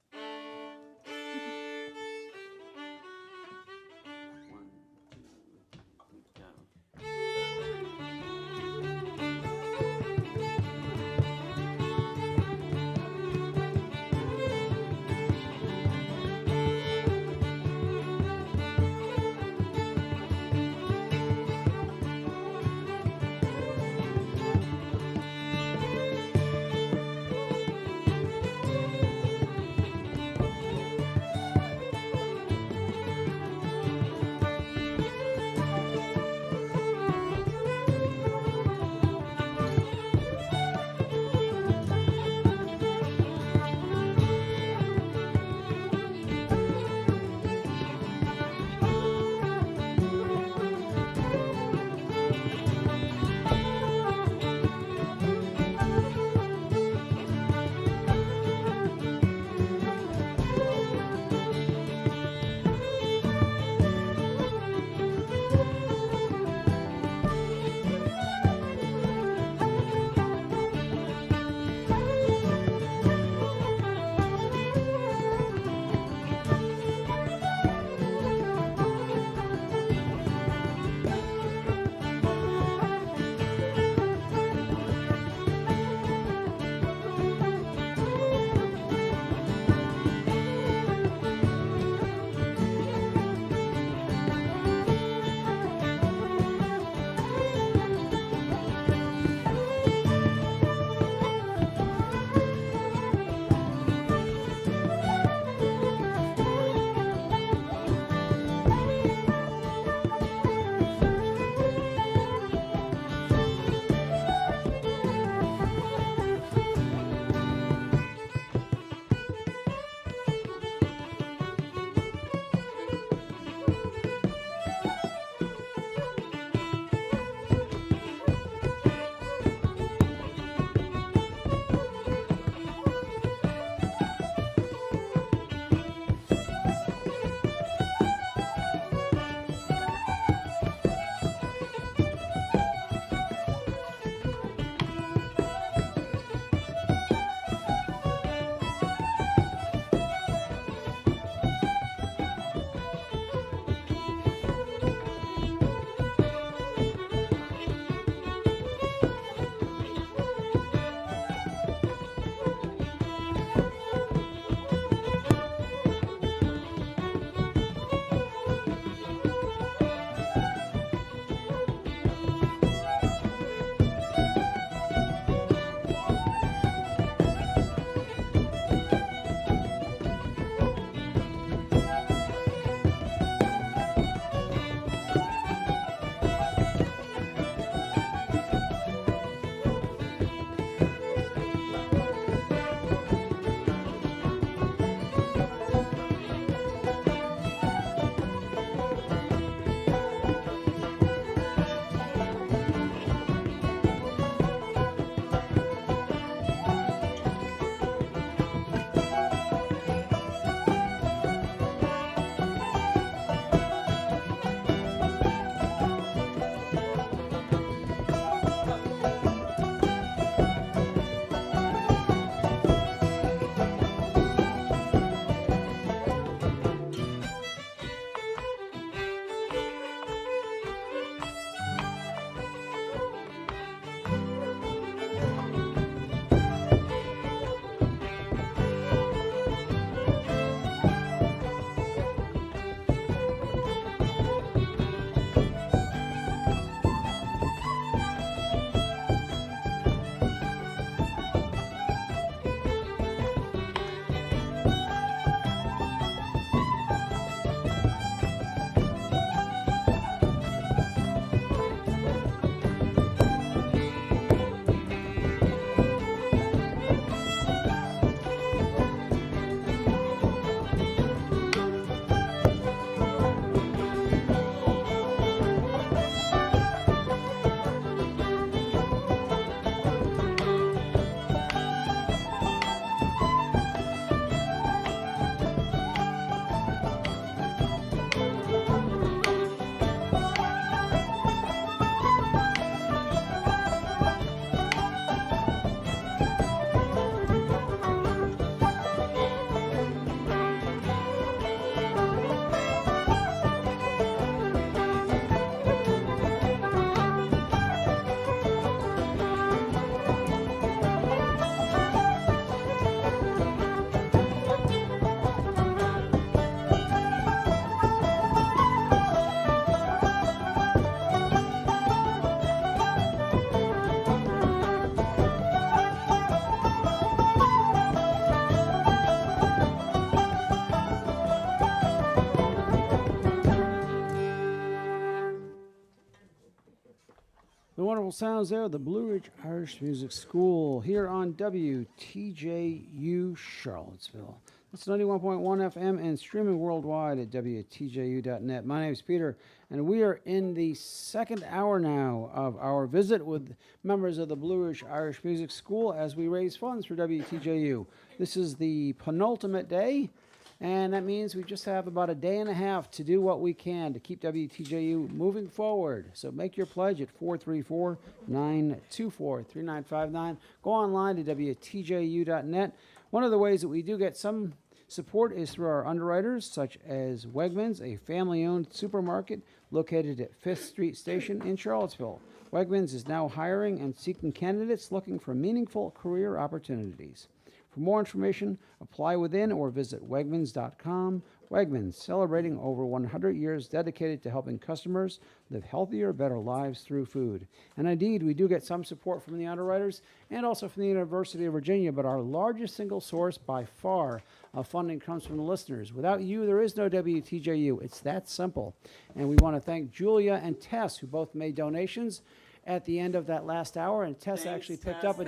sounds there, the Blue Ridge Irish Music School here on WTJU Charlottesville. It's 91.1 FM and streaming worldwide at WTJU.net. My name is Peter, and we are in the second hour now of our visit with members of the Blue Ridge Irish Music School as we raise funds for WTJU. This is the penultimate day, and that means we just have about a day and a half to do what we can to keep WTJU moving forward. So make your pledge at 434-924-3959. Go online to WTJU.net. One of the ways that we do get some support is through our underwriters, such as Wegmans, a family-owned supermarket located at 5th Street Station in Charlottesville. Wegmans is now hiring and seeking candidates looking for meaningful career opportunities. For more information, apply within or visit Wegmans.com. Wegmans, celebrating over 100 years dedicated to helping customers live healthier, better lives through food. And indeed, we do get some support from the underwriters and also from the University of Virginia, but our largest single source by far of funding comes from the listeners. Without you, there is no WTJU. It's that simple. And we want to thank Julia and Tess, who both made donations at the end of that last hour, and Tess actually picked up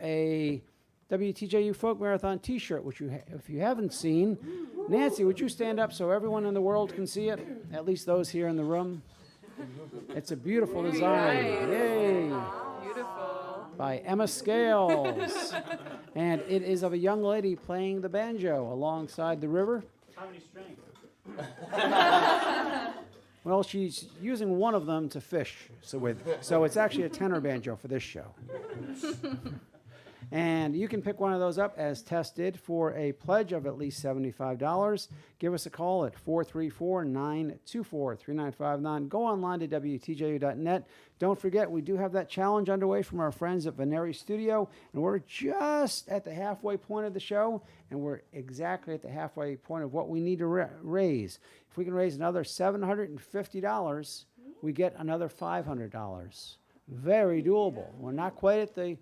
a WTJU Folk Marathon t-shirt, which if you haven't seen, Nancy, would you stand up so everyone in the world can see it? At least those here in the room. It's a beautiful design. Yay! Beautiful. By Emma Scales. And it is of a young lady playing the banjo alongside the river. How many strings? Well, she's using one of them to fish. So it's actually a tenor banjo for this show. And you can pick one of those up, as Tess did, for a pledge of at least $75. Give us a call at 434-924-3959. Go online to WTJU.net. Don't forget, we do have that challenge underway from our friends at Veneri Studio, and we're just at the halfway point of the show, and we're exactly at the halfway point of what we need to raise. If we can raise another $750, we get another $500. Very doable. We're not quite at the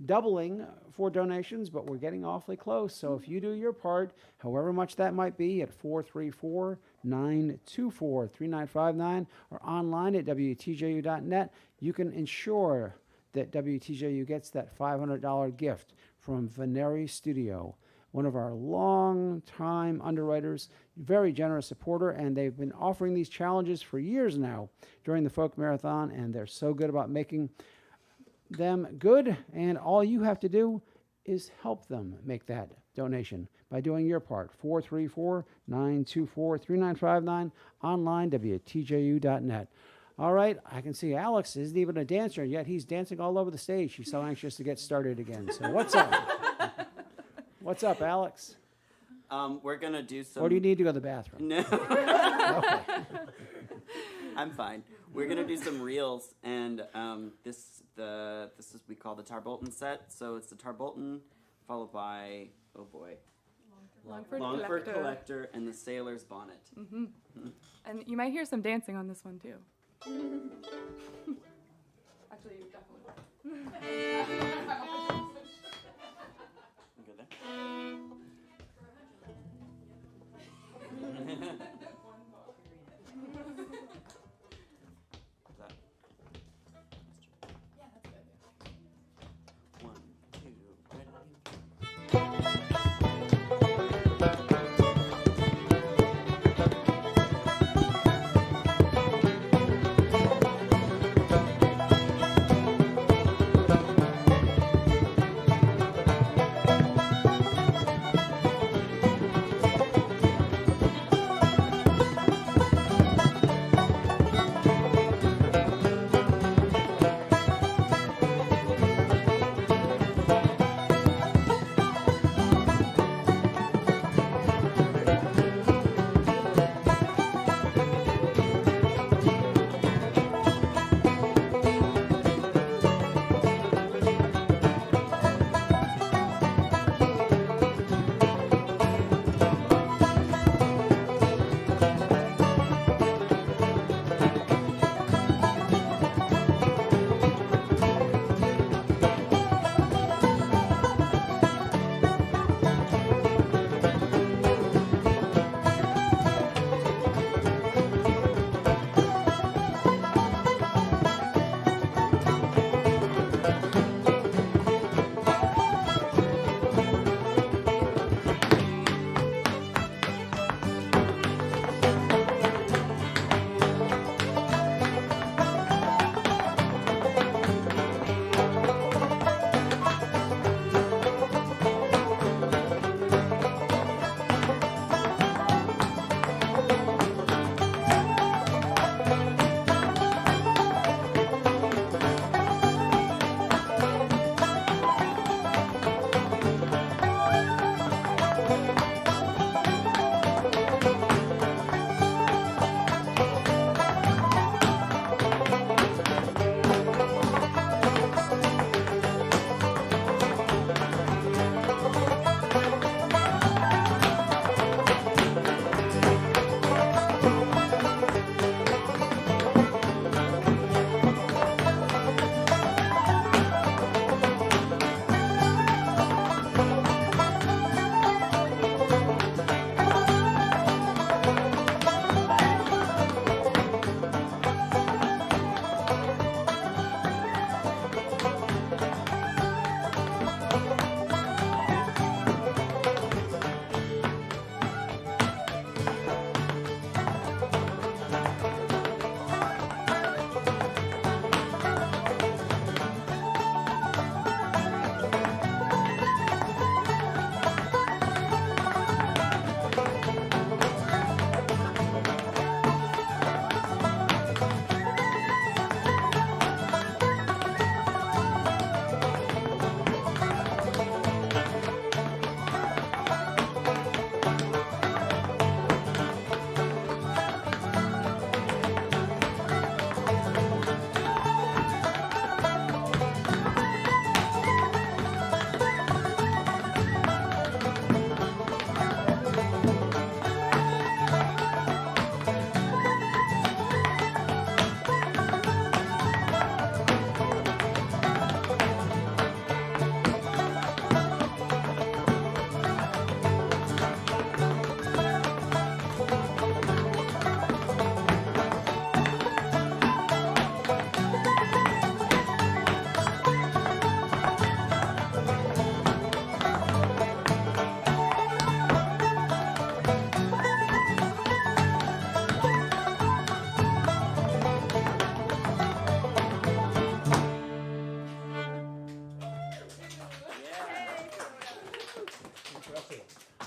doubling for donations, but we're getting awfully close. So if you do your part, however much that might be, at 434-924-3959 or online at WTJU.net, you can ensure that WTJU gets that $500 gift from Veneri Studio, one of our long-time underwriters, very generous supporter, and they've been offering these challenges for years now during the Folk Marathon, and they're so good about making them good, and all you have to do is help them make that donation by doing your part. 434-924-3959, online, WTJU.net. All right, I can see Alex isn't even a dancer, yet he's dancing all over the stage. He's so anxious to get started again. So what's up? What's up, Alex? We're going to do some... Or do you need to go to the bathroom? No. Okay. I'm fine. We're going to do some reels, and this is we call the Tarbolton set. So it's the Tarbolton followed by, oh boy, Longford Collector and the Sailor's Bonnet. Mm-hmm. And you might hear some dancing on this one too. Actually, you definitely will. You good there?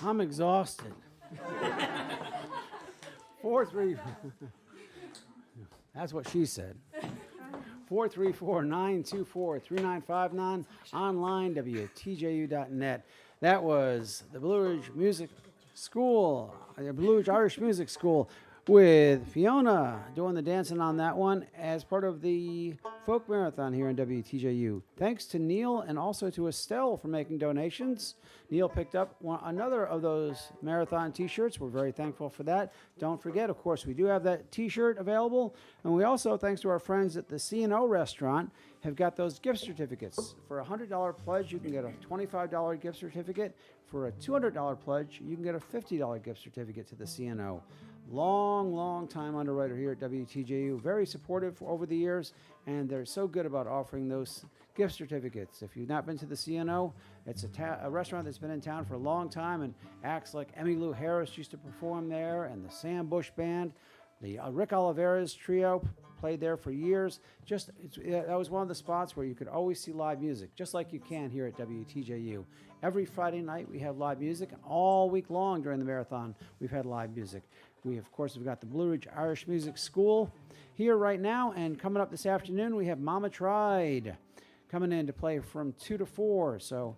I'm exhausted. 4-3. That's what she said. 434-924-3959. Online, WTJU.net. That was the Blue Ridge Music School, the Blue Ridge Irish Music School, with Fiona doing the dancing on that one as part of the Folk Marathon here on WTJU. Thanks to Neil and also to Estelle for making donations. Neil picked up another of those marathon t-shirts. We're very thankful for that. Don't forget, of course, we do have that t-shirt available. And we also, thanks to our friends at the C&O restaurant, have got those gift certificates. For a $100 pledge, you can get a $25 gift certificate. For a $200 pledge, you can get a $50 gift certificate to the C&O. Long time underwriter here at WTJU. Very supportive over the years, and they're so good about offering those gift certificates. If you've not been to the C&O, it's a restaurant that's been in town for a long time, and acts like Emmylou Harris used to perform there, and the Sam Bush Band. The Rick Oliveira's trio played there for years. That was one of the spots where you could always see live music, just like you can here at WTJU. Every Friday night we have live music, and all week long during the marathon we've had live music. We, of course, have got the Blue Ridge Irish Music School here right now, and coming up this afternoon we have Mama Tried coming in to play from 2 to 4. So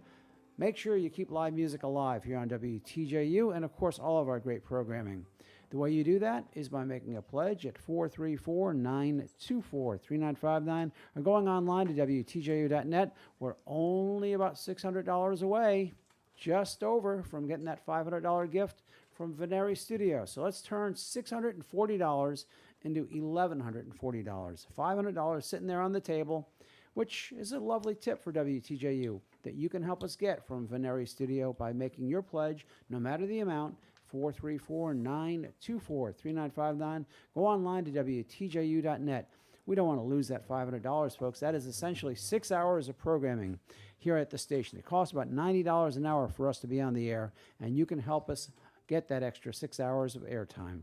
make sure you keep live music alive here on WTJU, and of course all of our great programming. The way you do that is by making a pledge at 434-924-3959 or going online to WTJU.net. We're only about $600 away, just over, from getting that $500 gift from Veneri Studio. So let's turn $640 into $1,140. $500 sitting there on the table, which is a lovely tip for WTJU that you can help us get from Veneri Studio by making your pledge, no matter the amount, 434-924-3959. Go online to WTJU.net. We don't want to lose that $500, folks. That is essentially 6 hours of programming here at the station. It costs about $90 an hour for us to be on the air, and you can help us get that extra 6 hours of airtime.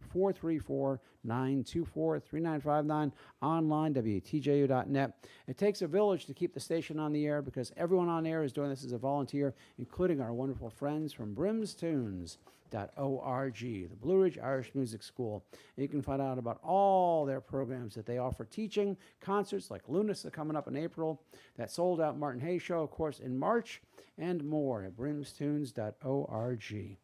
434-924-3959. Online, WTJU.net. It takes a village to keep the station on the air because everyone on air is doing this as a volunteer, including our wonderful friends from BRIMS .org, the Blue Ridge Irish Music School. And you can find out about all their programs that they offer, teaching, concerts like Lunasa coming up in April, that sold-out Martin Hayes show, of course, in March, and more at brimstunes.org.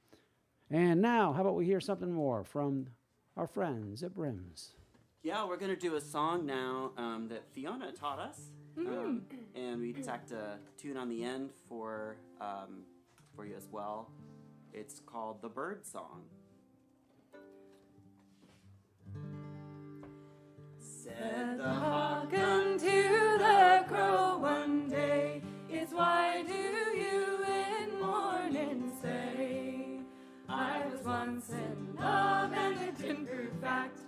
And now, how about we hear something more from our friends at BRIMS? Yeah, we're going to do a song now that Fiona taught us, and we tacked a tune on the end for you as well. It's called The Bird Song. Said the hawk unto the crow one day, "It's why do you in morning say, I was once in love and it didn't prove fact,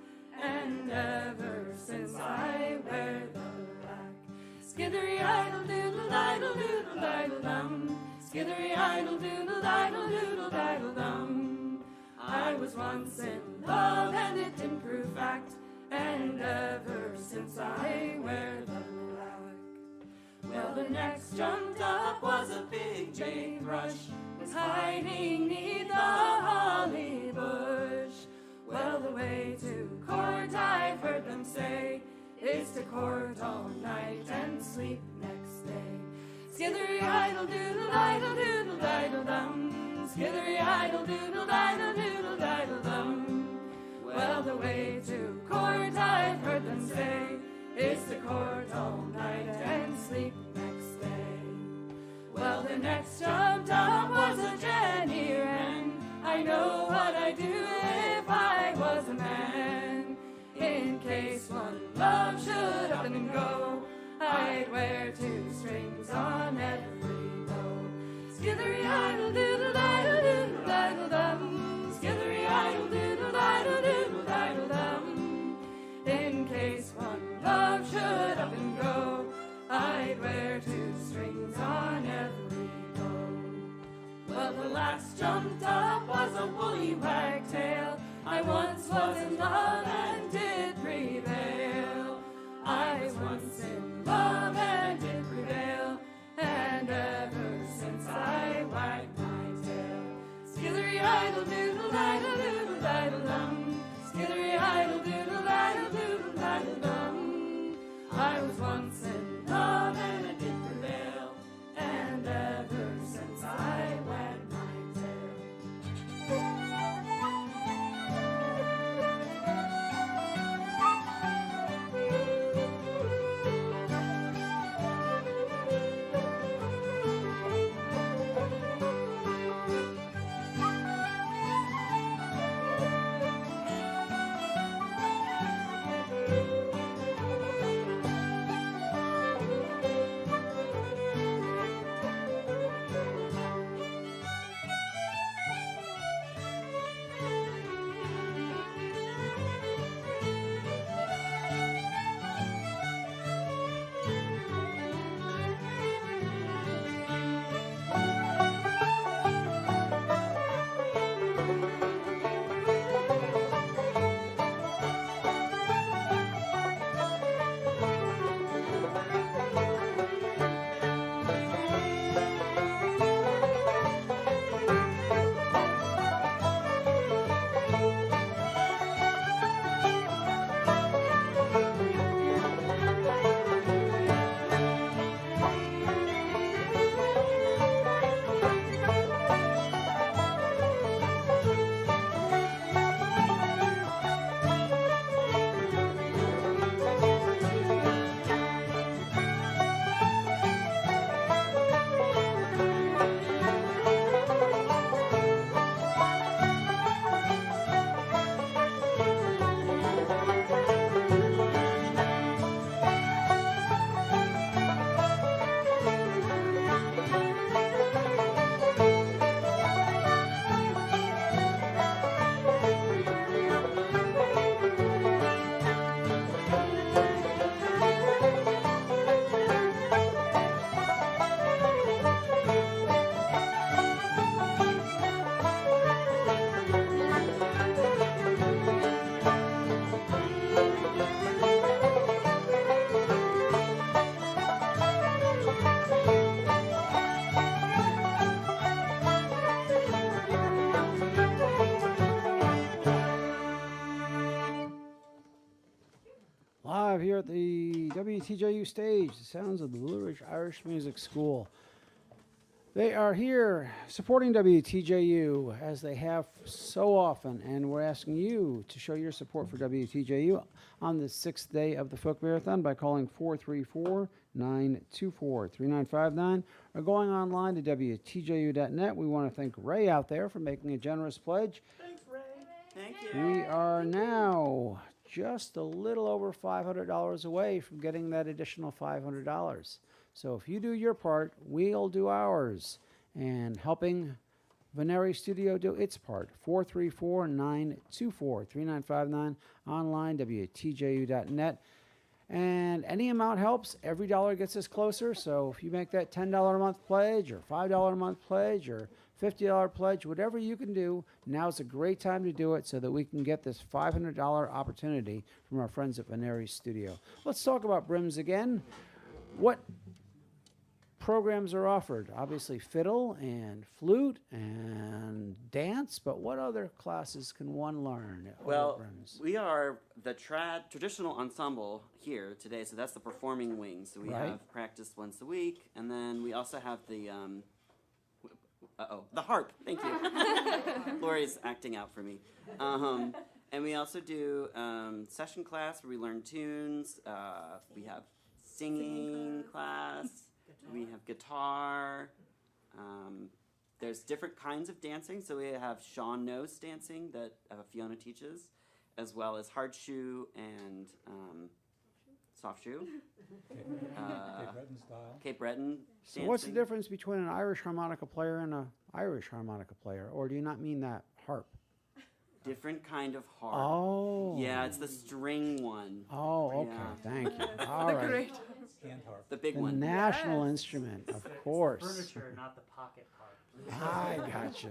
and ever since I wear the black. Skithery idle doodle idle doodle idle dum, skithery idle doodle idle doodle idle dum. I was once in love and it didn't prove fact, and ever since I wear the black." Well, the next jumped up was a big jay thrush, was hiding neath the holly bush. Well, the way to court, I've heard them say, is to court all night and sleep next day. Skithery idle doodle idle doodle idle dum, skithery idle doodle idle doodle idle dum. Well, the way to court, I've heard them say, is to court all night and sleep next day. Well, the next jumped up was a Jenny Wren. I know what I'd do if I was a man. In case one love should up and go, I'd wear 2 strings on every bow. Skithery idle doodle idle doodle idle dum, skithery idle doodle idle doodle idle dum. In case one love should up and go, I'd wear 2 strings on every bow. Well, the last jumped up was a woolly wagtail. I once was in love and did prevail. I was once in love and did prevail, and ever since I wagged my tail. Skithery WTJU stage, the sounds of the Blue Ridge Irish Music School. They are here supporting WTJU as they have so often, and we're asking you to show your support for WTJU on the 6th day of the Folk Marathon by calling 434-924-3959 or going online to WTJU.net. We want to thank Ray out there for making a generous pledge. Thanks, Ray. Thank you. We are now just a little over $500 away from getting that additional $500. So if you do your part, we'll do ours. And helping Veneri Studio do its part, 434-924-3959, online, WTJU.net. And any amount helps. Every dollar gets us closer. So if you make that $10 a month pledge or $5 a month pledge or $50 pledge, whatever you can do, now's a great time to do it so that we can get this $500 opportunity from our friends at Veneri Studio. Let's talk about BRIMS again. What programs are offered? Obviously fiddle and flute and dance, but what other classes can one learn at Well, BRIMS? we are the traditional ensemble here today, so that's the performing wing. So we Right. have practice once a week, and then we also have the the harp. Thank you. Lori's acting out for me. And we also do session class where we learn tunes. We have singing class. We have guitar. There's different kinds of dancing. So we have Sean Nose dancing that Fiona teaches, as well as hard shoe and soft shoe. Cape Breton So what's the dancing. difference between an Irish harmonica player and an Irish harmonica player? Or do you not mean that harp? Different kind of harp. Oh. Yeah, it's the string one. Oh, okay. Yeah. Thank you. All right. Great. The big The one. national instrument, of course. Furniture, not the pocket part. I gotcha.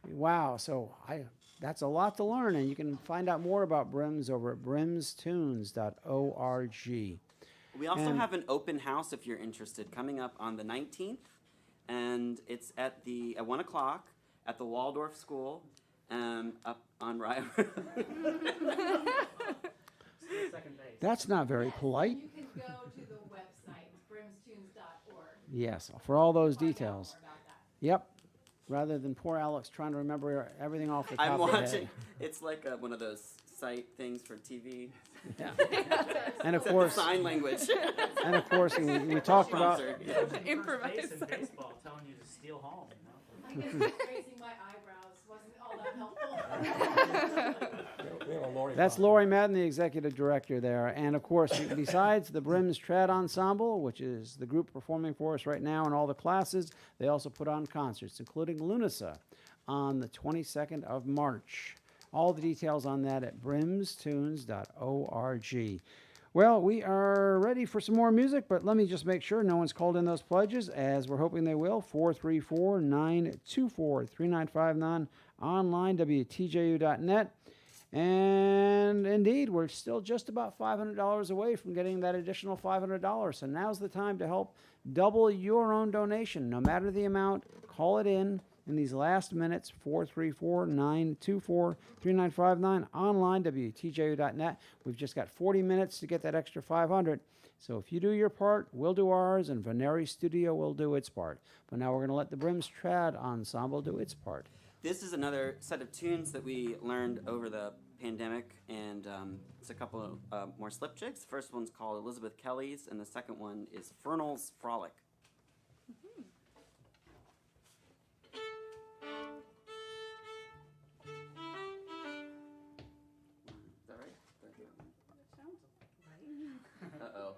Wow. So that's a lot to learn, and you can find out more about BRIMS over at brimstunes.org. We also And- have an open house if you're interested, coming up on the 19th, and it's at 1 o'clock at the Waldorf School, up on Rye. Second base. That's not very polite. You can go to the website, brimstunes.org. Yes, for all those Find out details. more about that. Yep. Rather than poor Alex trying to remember everything off the top I'm of her watching. head. It's like one of those site things for TV. Yeah. And of Except course, sign language. we talked about. Sponsor, yeah. Improvise. First base in baseball telling you to steal home. You know? I guess raising my eyebrows wasn't all that helpful. That's Lori Madden, the executive director there. And of course, besides the BRIMS Trad Ensemble, which is the group performing for us right now in all the classes, they also put on concerts, including Lunasa on the 22nd of March. All the details on that at brimstunes.org. Well, we are ready for some more music, but let me just make sure no one's called in those pledges, as we're hoping they will. 434-924-3959, online, WTJU.net. And indeed, we're still just about $500 away from getting that additional $500. So now's the time to help double your own donation. No matter the amount, call it in these last minutes, 434-924-3959, online, WTJU.net. We've just got 40 minutes to get that extra 500. So if you do your part, we'll do ours, and Veneri Studio will do its part. But now we're going to let the BRIMS Trad Ensemble do its part. This is another set of tunes that we learned over the pandemic, and it's a couple of more slip jigs. The first one's called Elizabeth Kelly's, and the second one is Fernal's Frolic. Is that right? Uh-oh.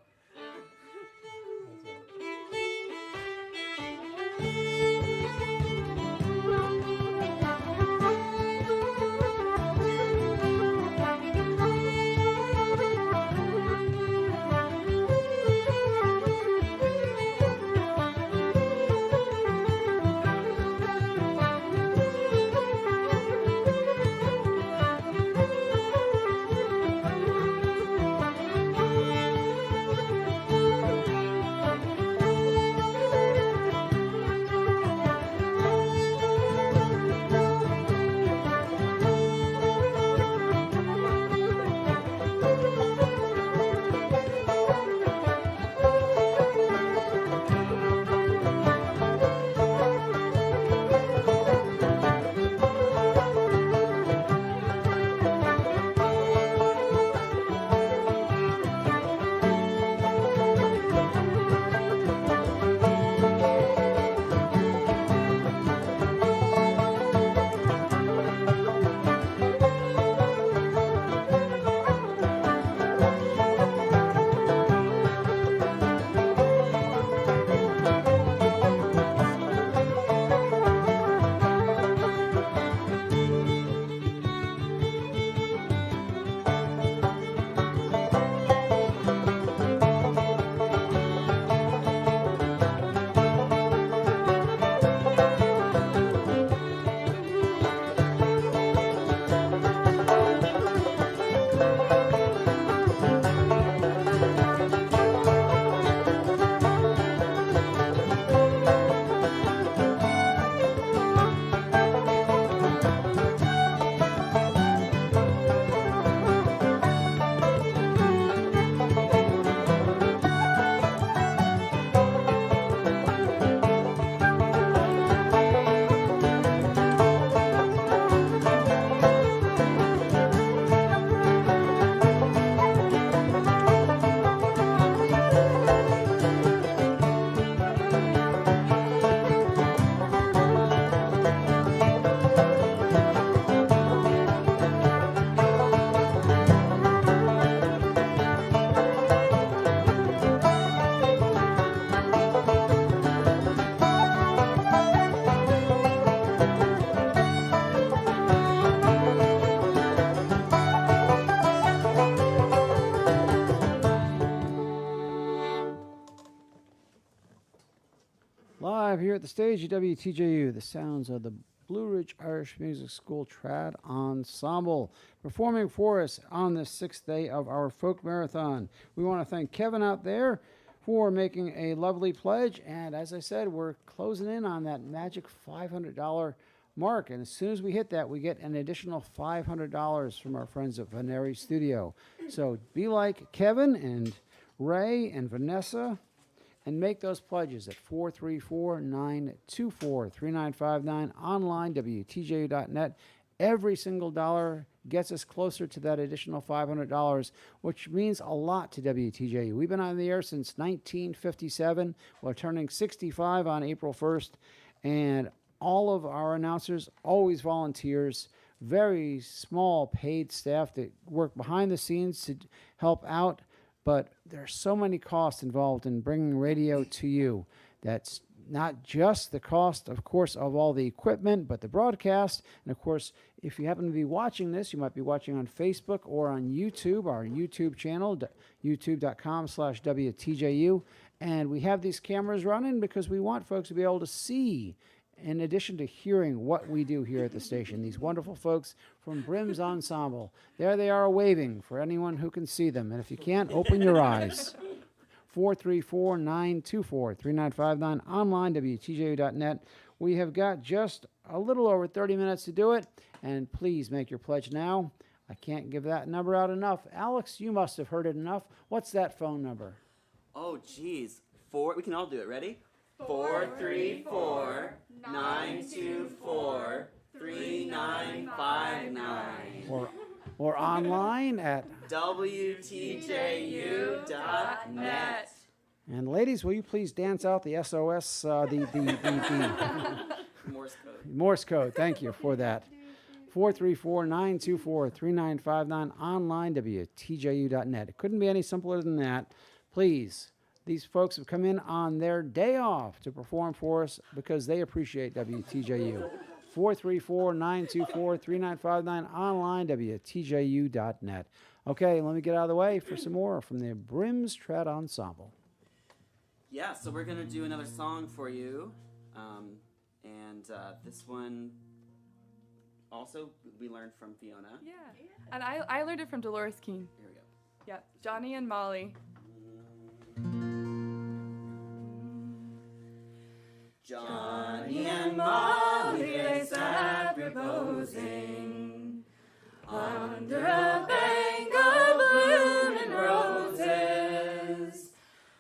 Live here at the stage at WTJU, the sounds of the Blue Ridge Irish Music School Trad Ensemble performing for us on the 6th day of our folk marathon. We want to thank Kevin out there for making a lovely pledge, and as I said, we're closing in on that magic $500 mark, and as soon as we hit that, we get an additional $500 from our friends at Veneri Studio. So be like Kevin and Ray and Vanessa and make those pledges at 434-924-3959, online, WTJU.net. Every single dollar gets us closer to that additional $500, which means a lot to WTJU. We've been on the air since 1957. We're turning 65 on April 1st, and all of our announcers, always volunteers, very small paid staff that work behind the scenes to help out. But there's so many costs involved in bringing radio to you. That's not just the cost, of course, of all the equipment, but the broadcast. And, of course, if you happen to be watching this, you might be watching on Facebook or on YouTube, our YouTube channel, youtube.com/WTJU. And we have these cameras running because we want folks to be able to see, in addition to hearing, what we do here at the station. These wonderful folks from BRIMS Ensemble. There they are waving for anyone who can see them. And if you can't, open your eyes. 434-924-3959, online, WTJU.net. We have got just a little over 30 minutes to do it, and please make your pledge now. I can't give that number out enough. Alex, you must have heard it enough. What's that phone number? Oh, geez. We can all do it. Ready? 434-924-3959. Or online at WTJU.net. And ladies, will you please dance out the SOS, the Morse code. Morse code. Thank you for that. 434-924-3959, online, WTJU.net. It couldn't be any simpler than that. Please, these folks have come in on their day off to perform for us because they appreciate WTJU. 434-924-3959, online, WTJU.net. Okay, let me get out of the way for some more from the BRIMS Trad Ensemble. Yeah, so we're going to do another song for you. This one also we learned from Fiona. Yeah. And I learned it from Dolores Keene. Here we go. Yeah. Johnny and Molly. Johnny and Molly, they sat reposing under a bank of blooming roses,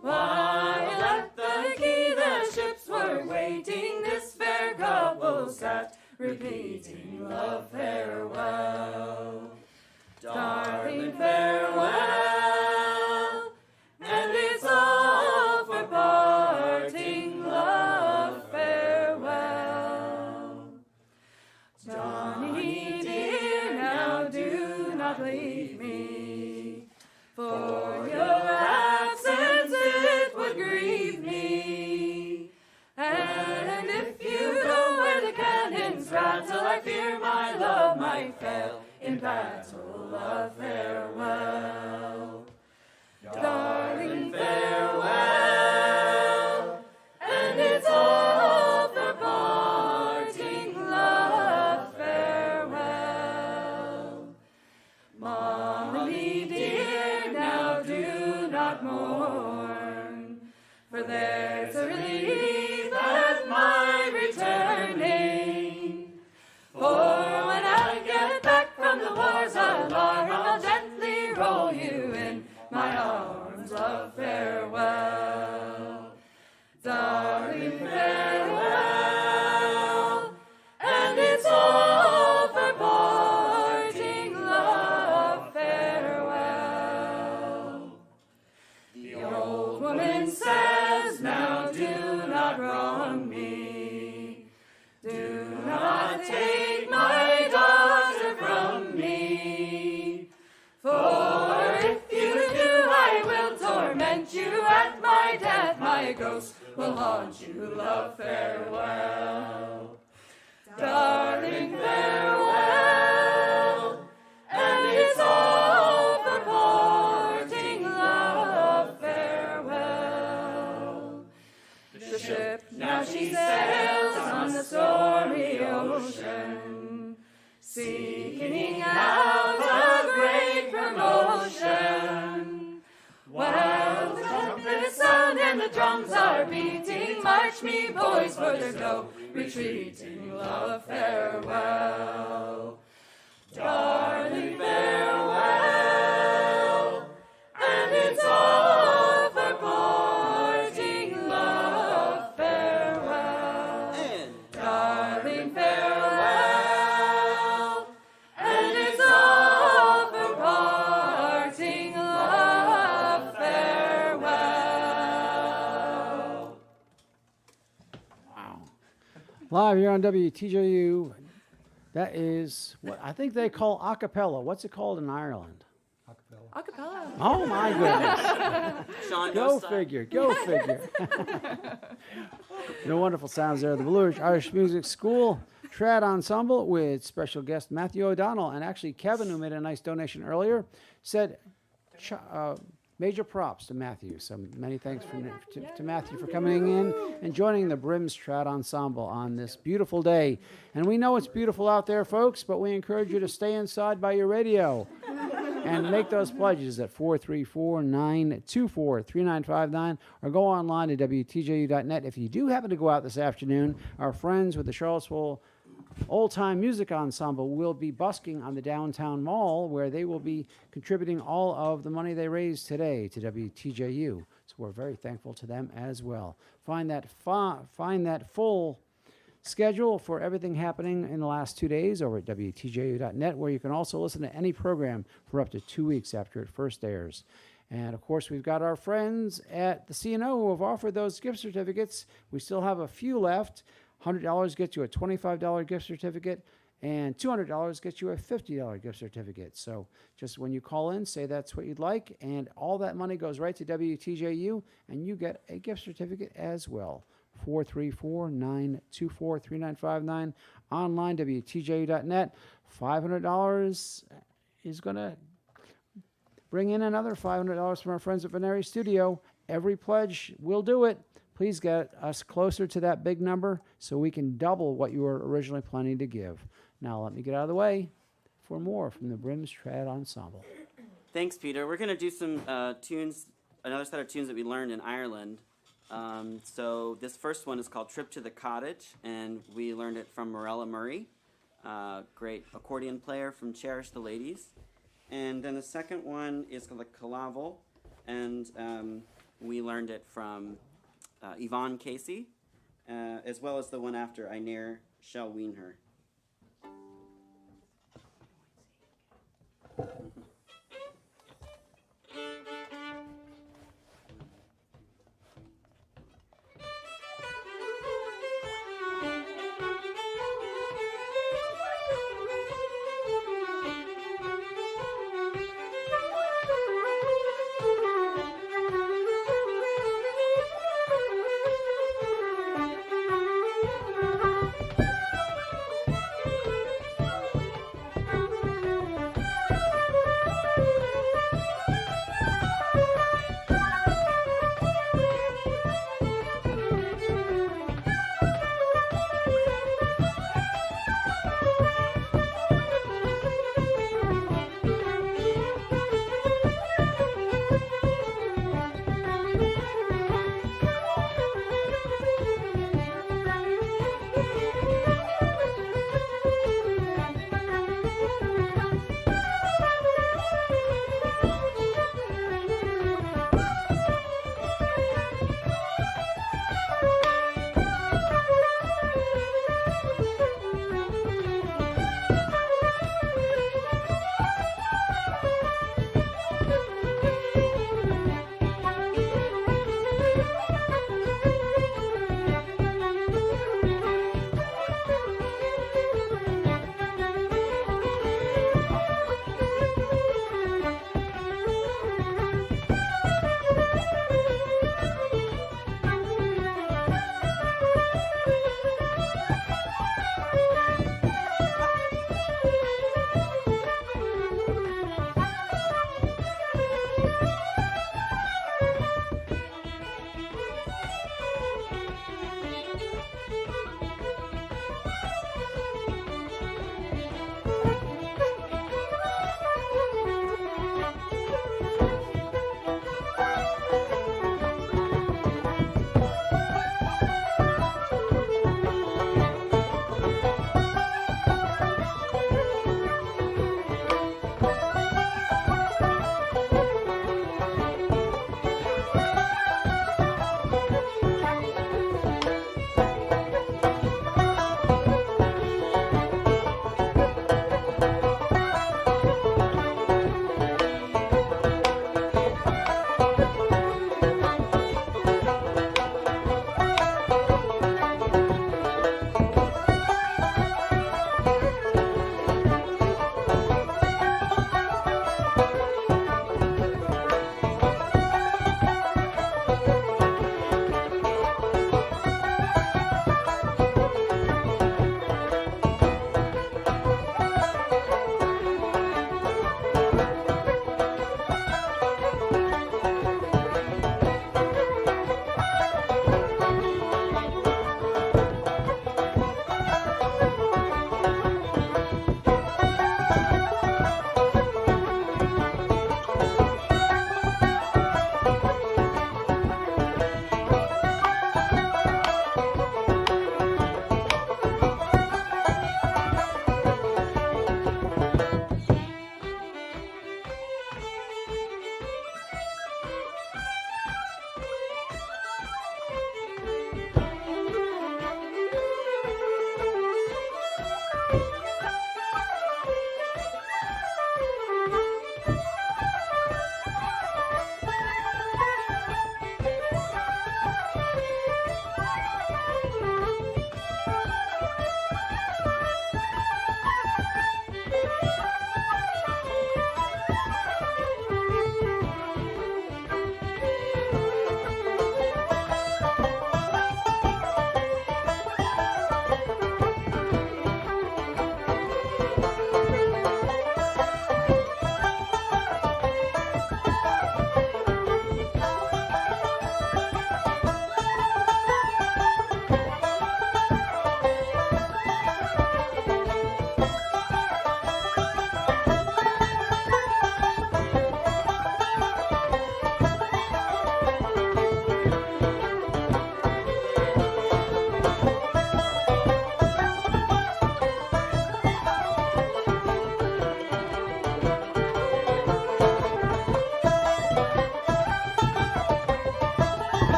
while at the quay the ships were waiting. This fair couple sat repeating love farewell, darling farewell, and it's all for parting love farewell. Johnny dear, now do not leave me, for your absence it would grieve me, and if you go where the cannons rattle, I fear my love might fail in battle of farewell. Darling, farewell, and it's all for parting love farewell. Molly dear, now do not mourn, for there's a relief at my returning. For when I get back from the war's alarm, I'll gently roll you in my arms of farewell. Darling, farewell, and it's all for parting love farewell. The old woman says, now do not wrong me, do not take my daughter from me, for if you do, I will torment you at my death. My ghost will haunt you. Love, farewell. Darling, farewell, and it's all for parting love farewell. the ship. Now she sails on the stormy ocean, seeking out a great promotion. While the trumpets sound and the drums are beating, march me, boys, for there's no retreating. Love, farewell. Darling, farewell. And it's all for parting. Love, farewell. And Darling, farewell. And it's all for parting. Love, farewell. Wow. Live here on WTJU. That is what I think they call a cappella. What's it called in Ireland? Acapella. Oh my goodness. Sean, Go stop. figure. Go figure. The wonderful sounds there. The Blue Irish Music School Trad Ensemble with special guest Matthew O'Donnell. And actually Kevin, who made a nice donation earlier, said major props to Matthew. So many thanks to Matthew for coming in and joining the BRIMS Trad Ensemble on this beautiful day. And we know it's beautiful out there, folks, but we encourage you to stay inside by your radio and make those pledges at 434-924-3959 or go online to WTJU.net. If you do happen to go out this afternoon, our friends with the Charlottesville Old Time Music Ensemble will be busking on the downtown mall, where they will be contributing all of the money they raised today to WTJU. So we're very thankful to them as well. Find that full schedule for everything happening in the last 2 days over at WTJU.net, where you can also listen to any program for up to 2 weeks after it first airs. And of course, we've got our friends at the CNO who have offered those gift certificates. We still have a few left. $100 gets you a $25 gift certificate, and $200 gets you a $50 gift certificate. So just when you call in, say that's what you'd like, and all that money goes right to WTJU, and you get a gift certificate as well. 434-924-3959, online, WTJU.net. $500 is going to bring in another $500 from our friends at Veneri Studio. Every pledge will do it. Please get us closer to that big number so we can double what you were originally planning to give. Now let me get out of the way for more from the BRIMS Trad Ensemble. Thanks, Peter. We're going to do some tunes, another set of tunes that we learned in Ireland. So this first one is called Trip to the Cottage, and we learned it from Morella Murray, great accordion player from Cherish the Ladies. And then the second one is called the Calavel, and we learned it from Yvonne Casey, as well as the one after, I Ne'er Shall Wean Her.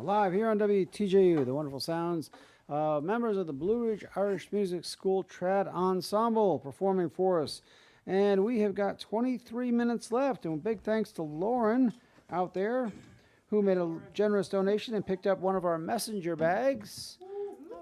live here on WTJU, the wonderful sounds. Members of the Blue Ridge Irish Music School Trad Ensemble performing for us. And we have got 23 minutes left. And big thanks to Lauren out there, who made a generous donation and picked up one of our messenger bags.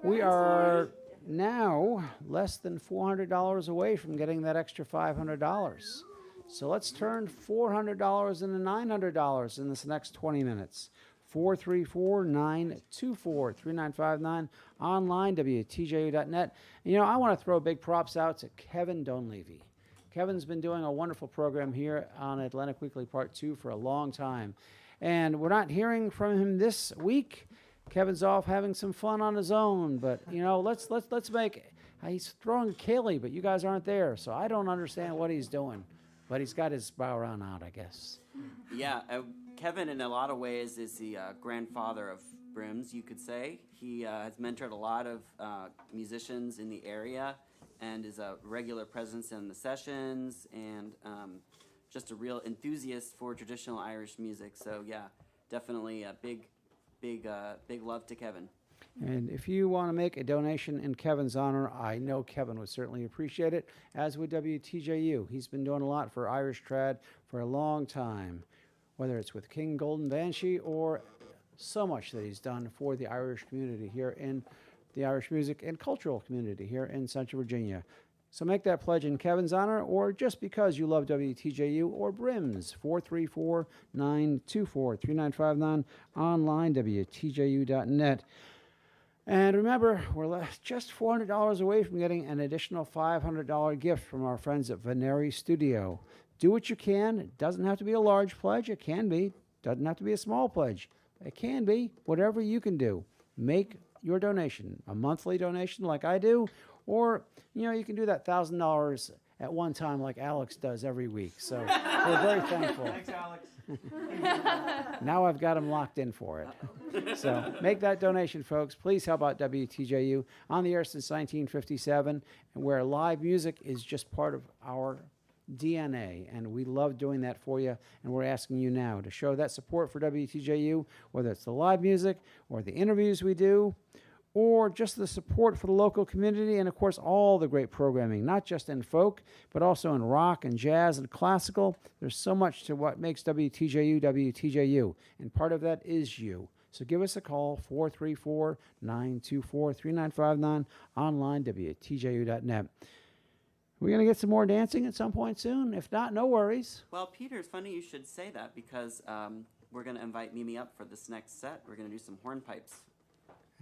We are now less than $400 away from getting that extra $500. So let's turn $400 into $900 in this next 20 minutes. 434-924-3959, online, WTJU.net. And, you know, I want to throw big props out to Kevin Donlevy. Kevin's been doing a wonderful program here on Atlantic Weekly Part 2 for a long time. And we're not hearing from him this week. Kevin's off having some fun on his own, but you know, let's make. He's throwing Kaylee, but you guys aren't there, so I don't understand what he's doing. But he's got his bow round out, I guess. Yeah, Kevin, in a lot of ways, is the grandfather of BRIMS, you could say. He has mentored a lot of musicians in the area, and is a regular presence in the sessions, and just a real enthusiast for traditional Irish music. So yeah, definitely a big love to Kevin. And if you want to make a donation in Kevin's honor, I know Kevin would certainly appreciate it, as would WTJU. He's been doing a lot for Irish trad for a long time, whether it's with King Golden Banshee or so much that he's done for the Irish community here in the Irish music and cultural community here in Central Virginia. So make that pledge in Kevin's honor, or just because you love WTJU or BRIMS, 434-924-3959, online, WTJU.net. And remember, we're just $400 away from getting an additional $500 gift from our friends at Veneri Studio. Do what you can. It doesn't have to be a large pledge. It can be. Doesn't have to be a small pledge. It can be. Whatever you can do. Make your donation. A monthly donation like I do. Or, you know, you can do that $1,000 at one time like Alex does every week. So we're very thankful. Thanks, Alex. Now I've got him locked in for it. So make that donation, folks. Please help out WTJU, on the air since 1957, and where live music is just part of our DNA, and we love doing that for you, and we're asking you now to show that support for WTJU, whether it's the live music or the interviews we do, or just the support for the local community, and of course all the great programming, not just in folk, but also in rock and jazz and classical. There's so much to what makes WTJU WTJU, and part of that is you. So give us a call, 434-924-3959, online, WTJU.net. We're going to get some more dancing at some point soon. If not, no worries. Well, Peter, it's funny you should say that, because we're going to invite Mimi up for this next set. We're going to do some hornpipes.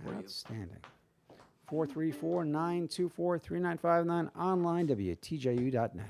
Outstanding. 434-924-3959, online, WTJU.net.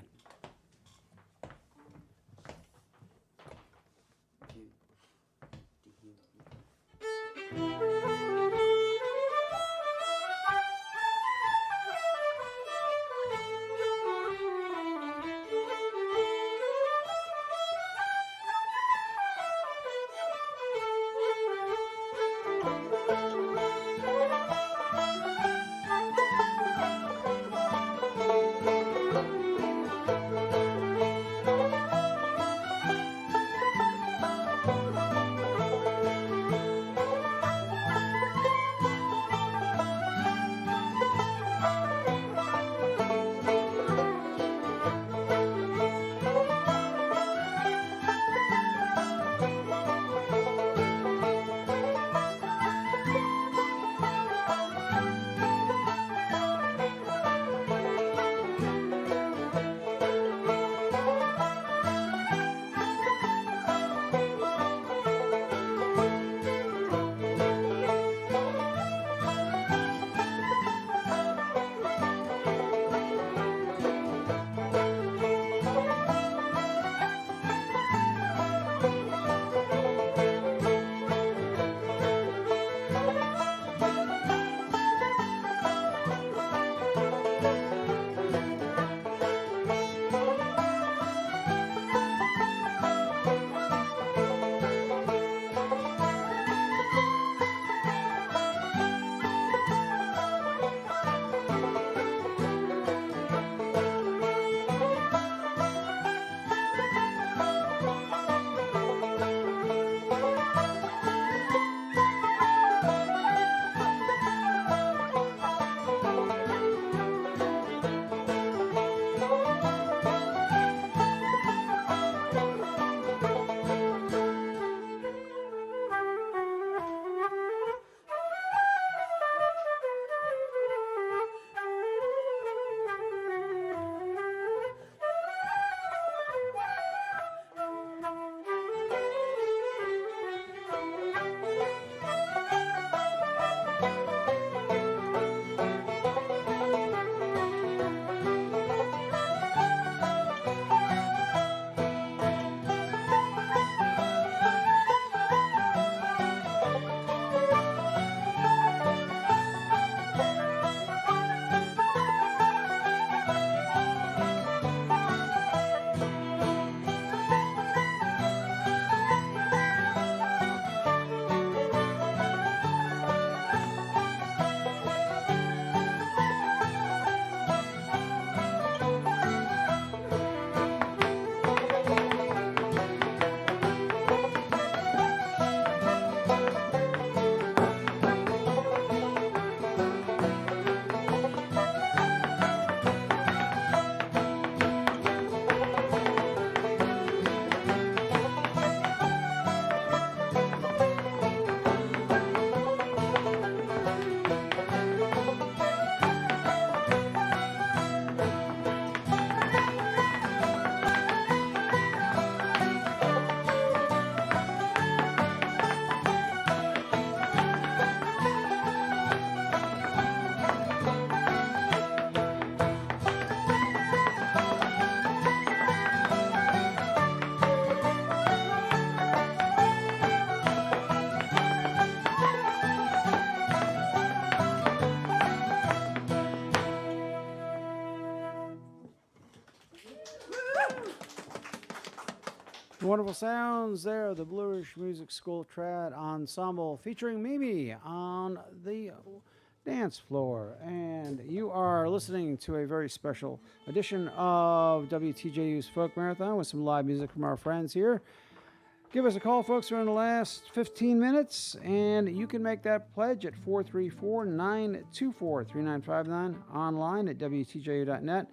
Wonderful sounds there, the Blue Ridge Music School Trad Ensemble featuring Mimi on the dance floor. And you are listening to a very special edition of WTJU's Folk Marathon with some live music from our friends here. Give us a call, folks. We're in the last 15 minutes, and you can make that pledge at 434-924-3959 online at WTJU.net.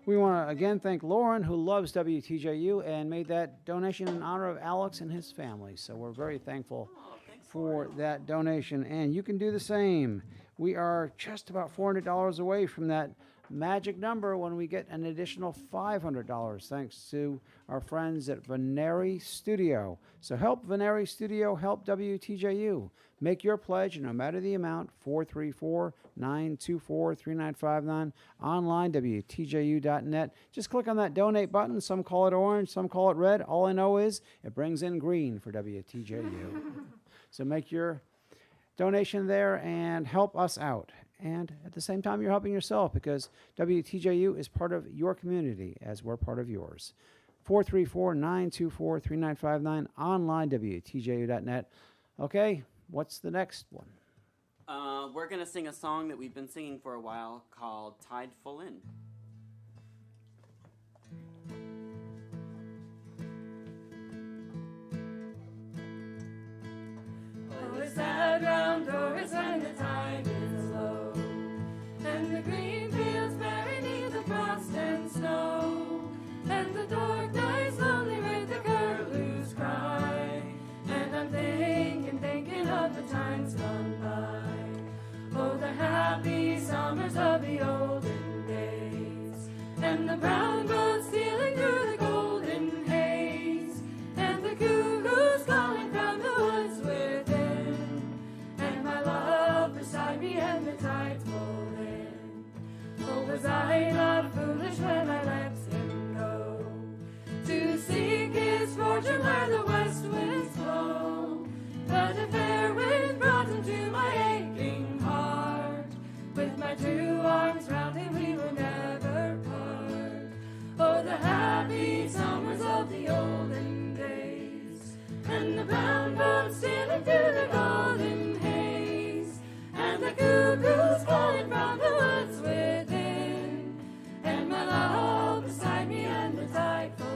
We want to again thank Lauren, who loves WTJU and made that donation in honor of Alex and his family. So we're very thankful for that donation, and you can do the same. We are just about $400 away from that magic number when we get an additional $500, thanks to our friends at Veneri Studio. So help Veneri Studio, help WTJU. Make your pledge, no matter the amount, 434-924-3959, online, WTJU.net. Just click on that donate button. Some call it orange, some call it red. All I know is it brings in green for WTJU. So make your donation there and help us out. And at the same time, you're helping yourself because WTJU is part of your community as we're part of yours. 434-924-3959, online, WTJU.net. Okay, what's the next one? We're going to sing a song that we've been singing for a while called Tide Full In. Oh, the sad round doors when the tide is low, and the green fields bury neath the frost and snow, and the dark nights lonely with the curlew's cry, and I'm thinking of the times gone by. Oh, the happy summers of the olden days, and the brown boat stealing through the golden haze, and the cuckoos calling from the woods within, and my love beside me and the tides full in. Oh, was I not foolish when I let him go, to seek his fortune where the west winds blow? But a fair wind brought him to my aching heart, with my two arms round him we will never part. Oh, the happy summers of the olden days, and the brown boat stealing through the golden haze, and the cuckoos calling from the woods within, and my love beside me and the tide full in.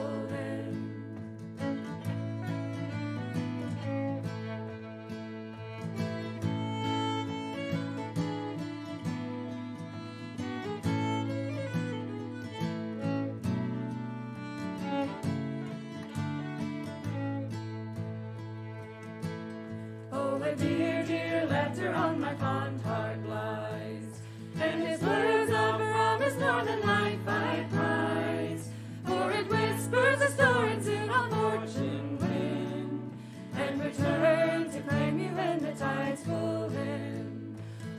Oh, a dear, dear letter on my fond heart lies, and his words of promise more than life I prize, for it whispers a story and soon I'll fortune win, and return to claim you when the tides full in.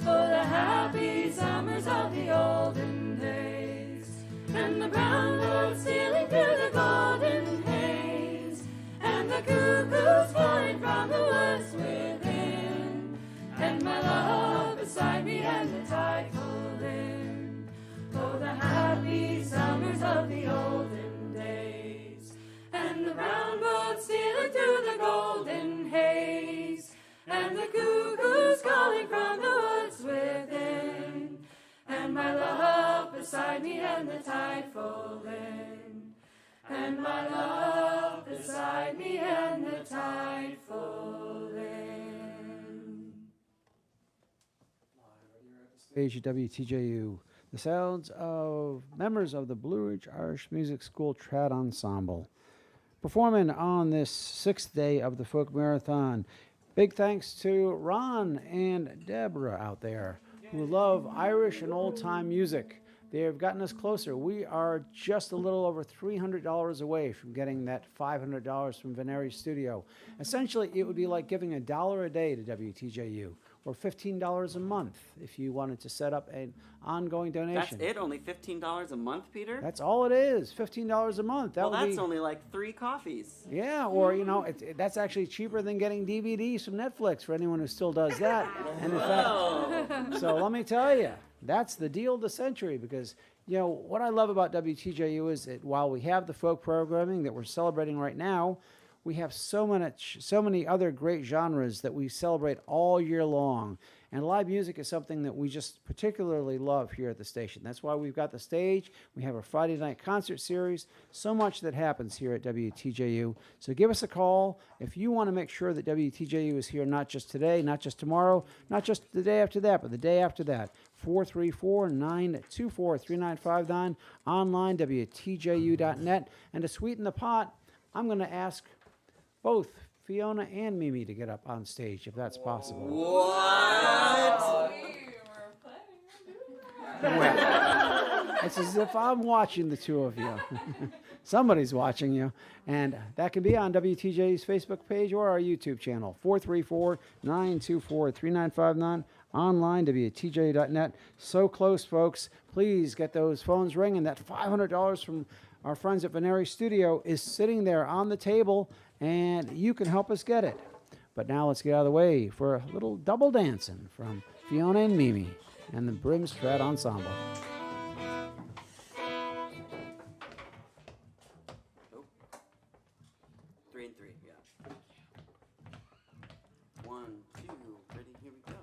Oh, the happy summers of the olden days, and the brown boat stealing through the golden haze, and the cuckoos flying from the woods within, and my love beside me and the tide full in. Oh, the happy summers of the olden days, and the brown boat stealing through the golden haze, and the cuckoos calling from the woods within, and my love beside me and the tide full in, and my love beside me and the tide full in. Stage at WTJU. The sounds of members of the Blue Ridge Irish Music School Trad Ensemble performing on this 6th day of the Folk Marathon. Big thanks to Ron and Deborah out there who love Irish and old-time music. They have gotten us closer. We are just a little over $300 away from getting that $500 from Veneri Studio. Essentially, it would be like giving $1 a day to WTJU, or $15 a month if you wanted to set up an ongoing donation. That's it? Only $15 a month, Peter? That's all it is, $15 a month. Well, that's only like 3 coffees. Yeah, or, you know, that's actually cheaper than getting DVDs from Netflix for anyone who still does that. And in fact, so let me tell you, that's the deal of the century because, you know, what I love about WTJU is that while we have the folk programming that we're celebrating right now, we have so many other great genres that we celebrate all year long. And live music is something that we just particularly love here at the station. That's why we've got the stage. We have a Friday night concert series. So much that happens here at WTJU. So give us a call if you want to make sure that WTJU is here not just today, not just tomorrow, not just the day after that, but the day after that. 434-924-3959. Online, WTJU.net. And to sweeten the pot, I'm going to ask both Fiona and Mimi to get up on stage if that's possible. What? Well, it's as if I'm watching the two of you. Somebody's watching you. And that can be on WTJ's Facebook page or our YouTube channel. 434-924-3959. Online, WTJ.net. So close, folks. Please get those phones ringing. That $500 from our friends at Veneri Studio is sitting there on the table, and you can help us get it. But now let's get out of the way for a little double dancing from Fiona and Mimi and the BRIMS Strat Ensemble. Oh. 3 and 3, yeah. 1, 2, ready, here we go.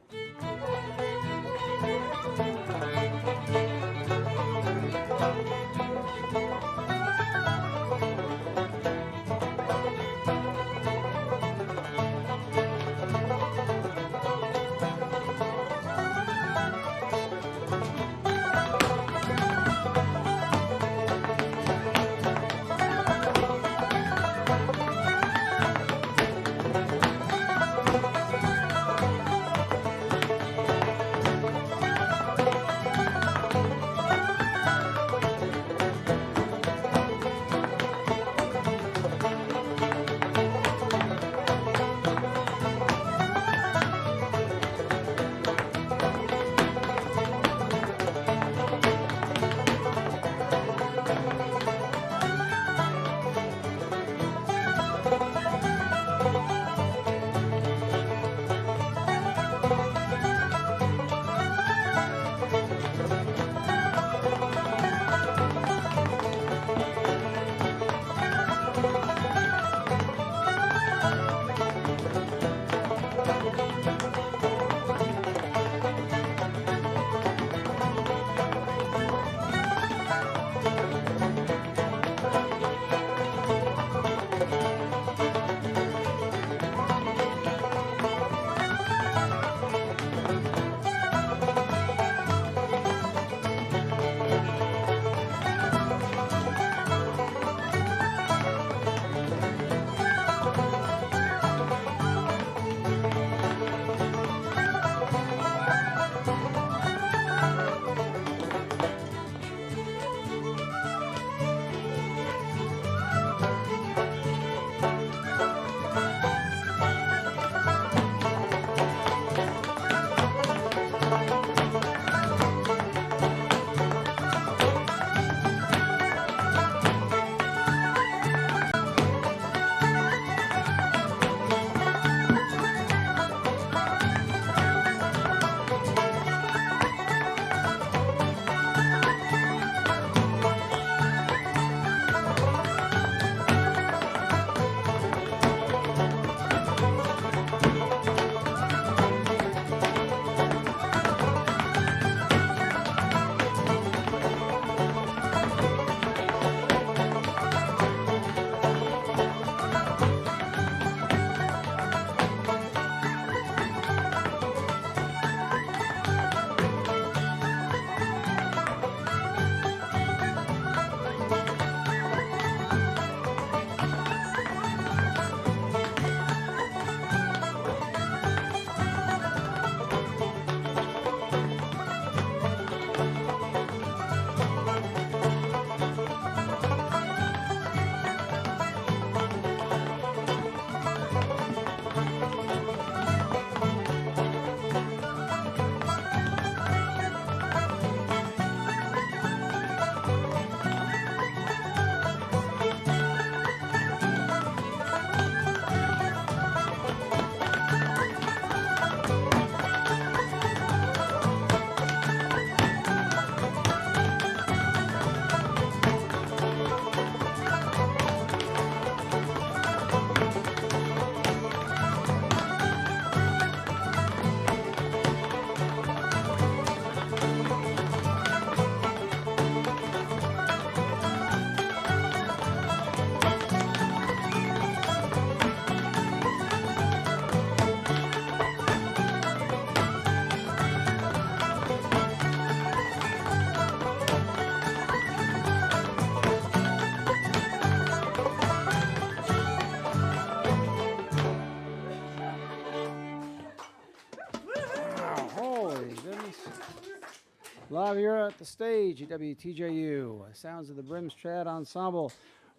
Live here at the stage at WTJU. Sounds of the BRIMS Trad Ensemble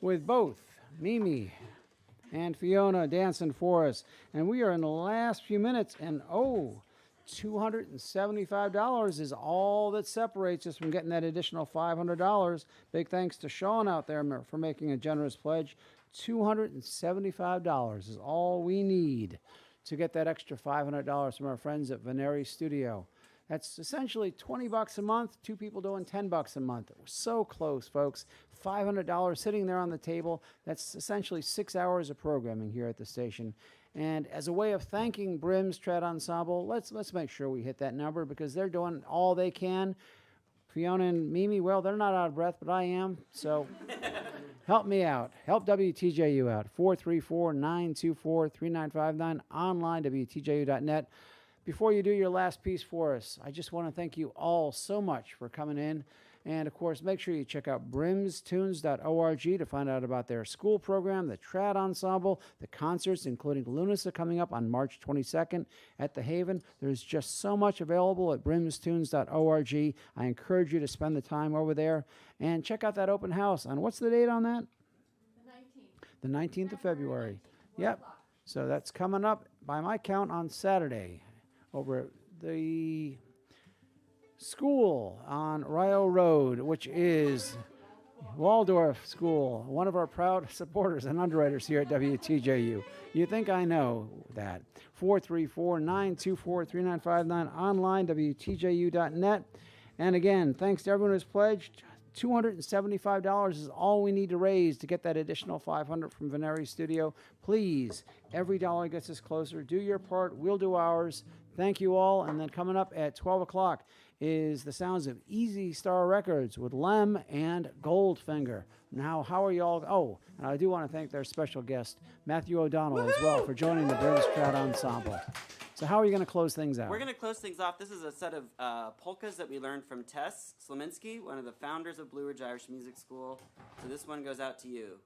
with both Mimi and Fiona dancing for us. And we are in the last few minutes, and $275 is all that separates us from getting that additional $500. Big thanks to Sean out there for making a generous pledge. $275 is all we need to get that extra $500 from our friends at Veneri Studio. That's essentially $20 a month, two people doing $10 a month. We're so close, folks. $500 sitting there on the table. That's essentially 6 hours of programming here at the station. And as a way of thanking BRIMS Trad Ensemble, let's make sure we hit that number because they're doing all they can. Fiona and Mimi, well, they're not out of breath, but I am. So help me out. Help WTJU out. 434-924-3959. Online, WTJU.net. Before you do your last piece for us, I just want to thank you all so much for coming in. And, of course, make sure you check out brimstunes.org to find out about their school program, the Trad Ensemble, the concerts, including Lunasa coming up on March 22nd at the Haven. There's just so much available at brimstunes.org. I encourage you to spend the time over there. And check out that open house on, what's the date on that? The 19th. The 19th of February. Yep. So that's coming up, by my count, on Saturday over at the school on Rio Road, which is Waldorf School, one of our proud supporters and underwriters here at WTJU. You think I know that. 434-924-3959, online, WTJU.net. And again, thanks to everyone who's pledged. $275 is all we need to raise to get that additional $500 from Veneri Studio. Please, every dollar gets us closer. Do your part. We'll do ours. Thank you all. And then coming up at 12 o'clock is the sounds of Easy Star Records with Lem and Goldfinger. Now, how are you all? Oh, and I do want to thank their special guest, Matthew O'Donnell, as well, for joining the BRIMS Trad Ensemble. So how are you going to close things out? We're going to close things off. This is a set of polkas that we learned from Tess Slominski, one of the founders of Blue Ridge Irish Music School. So this one goes out to you.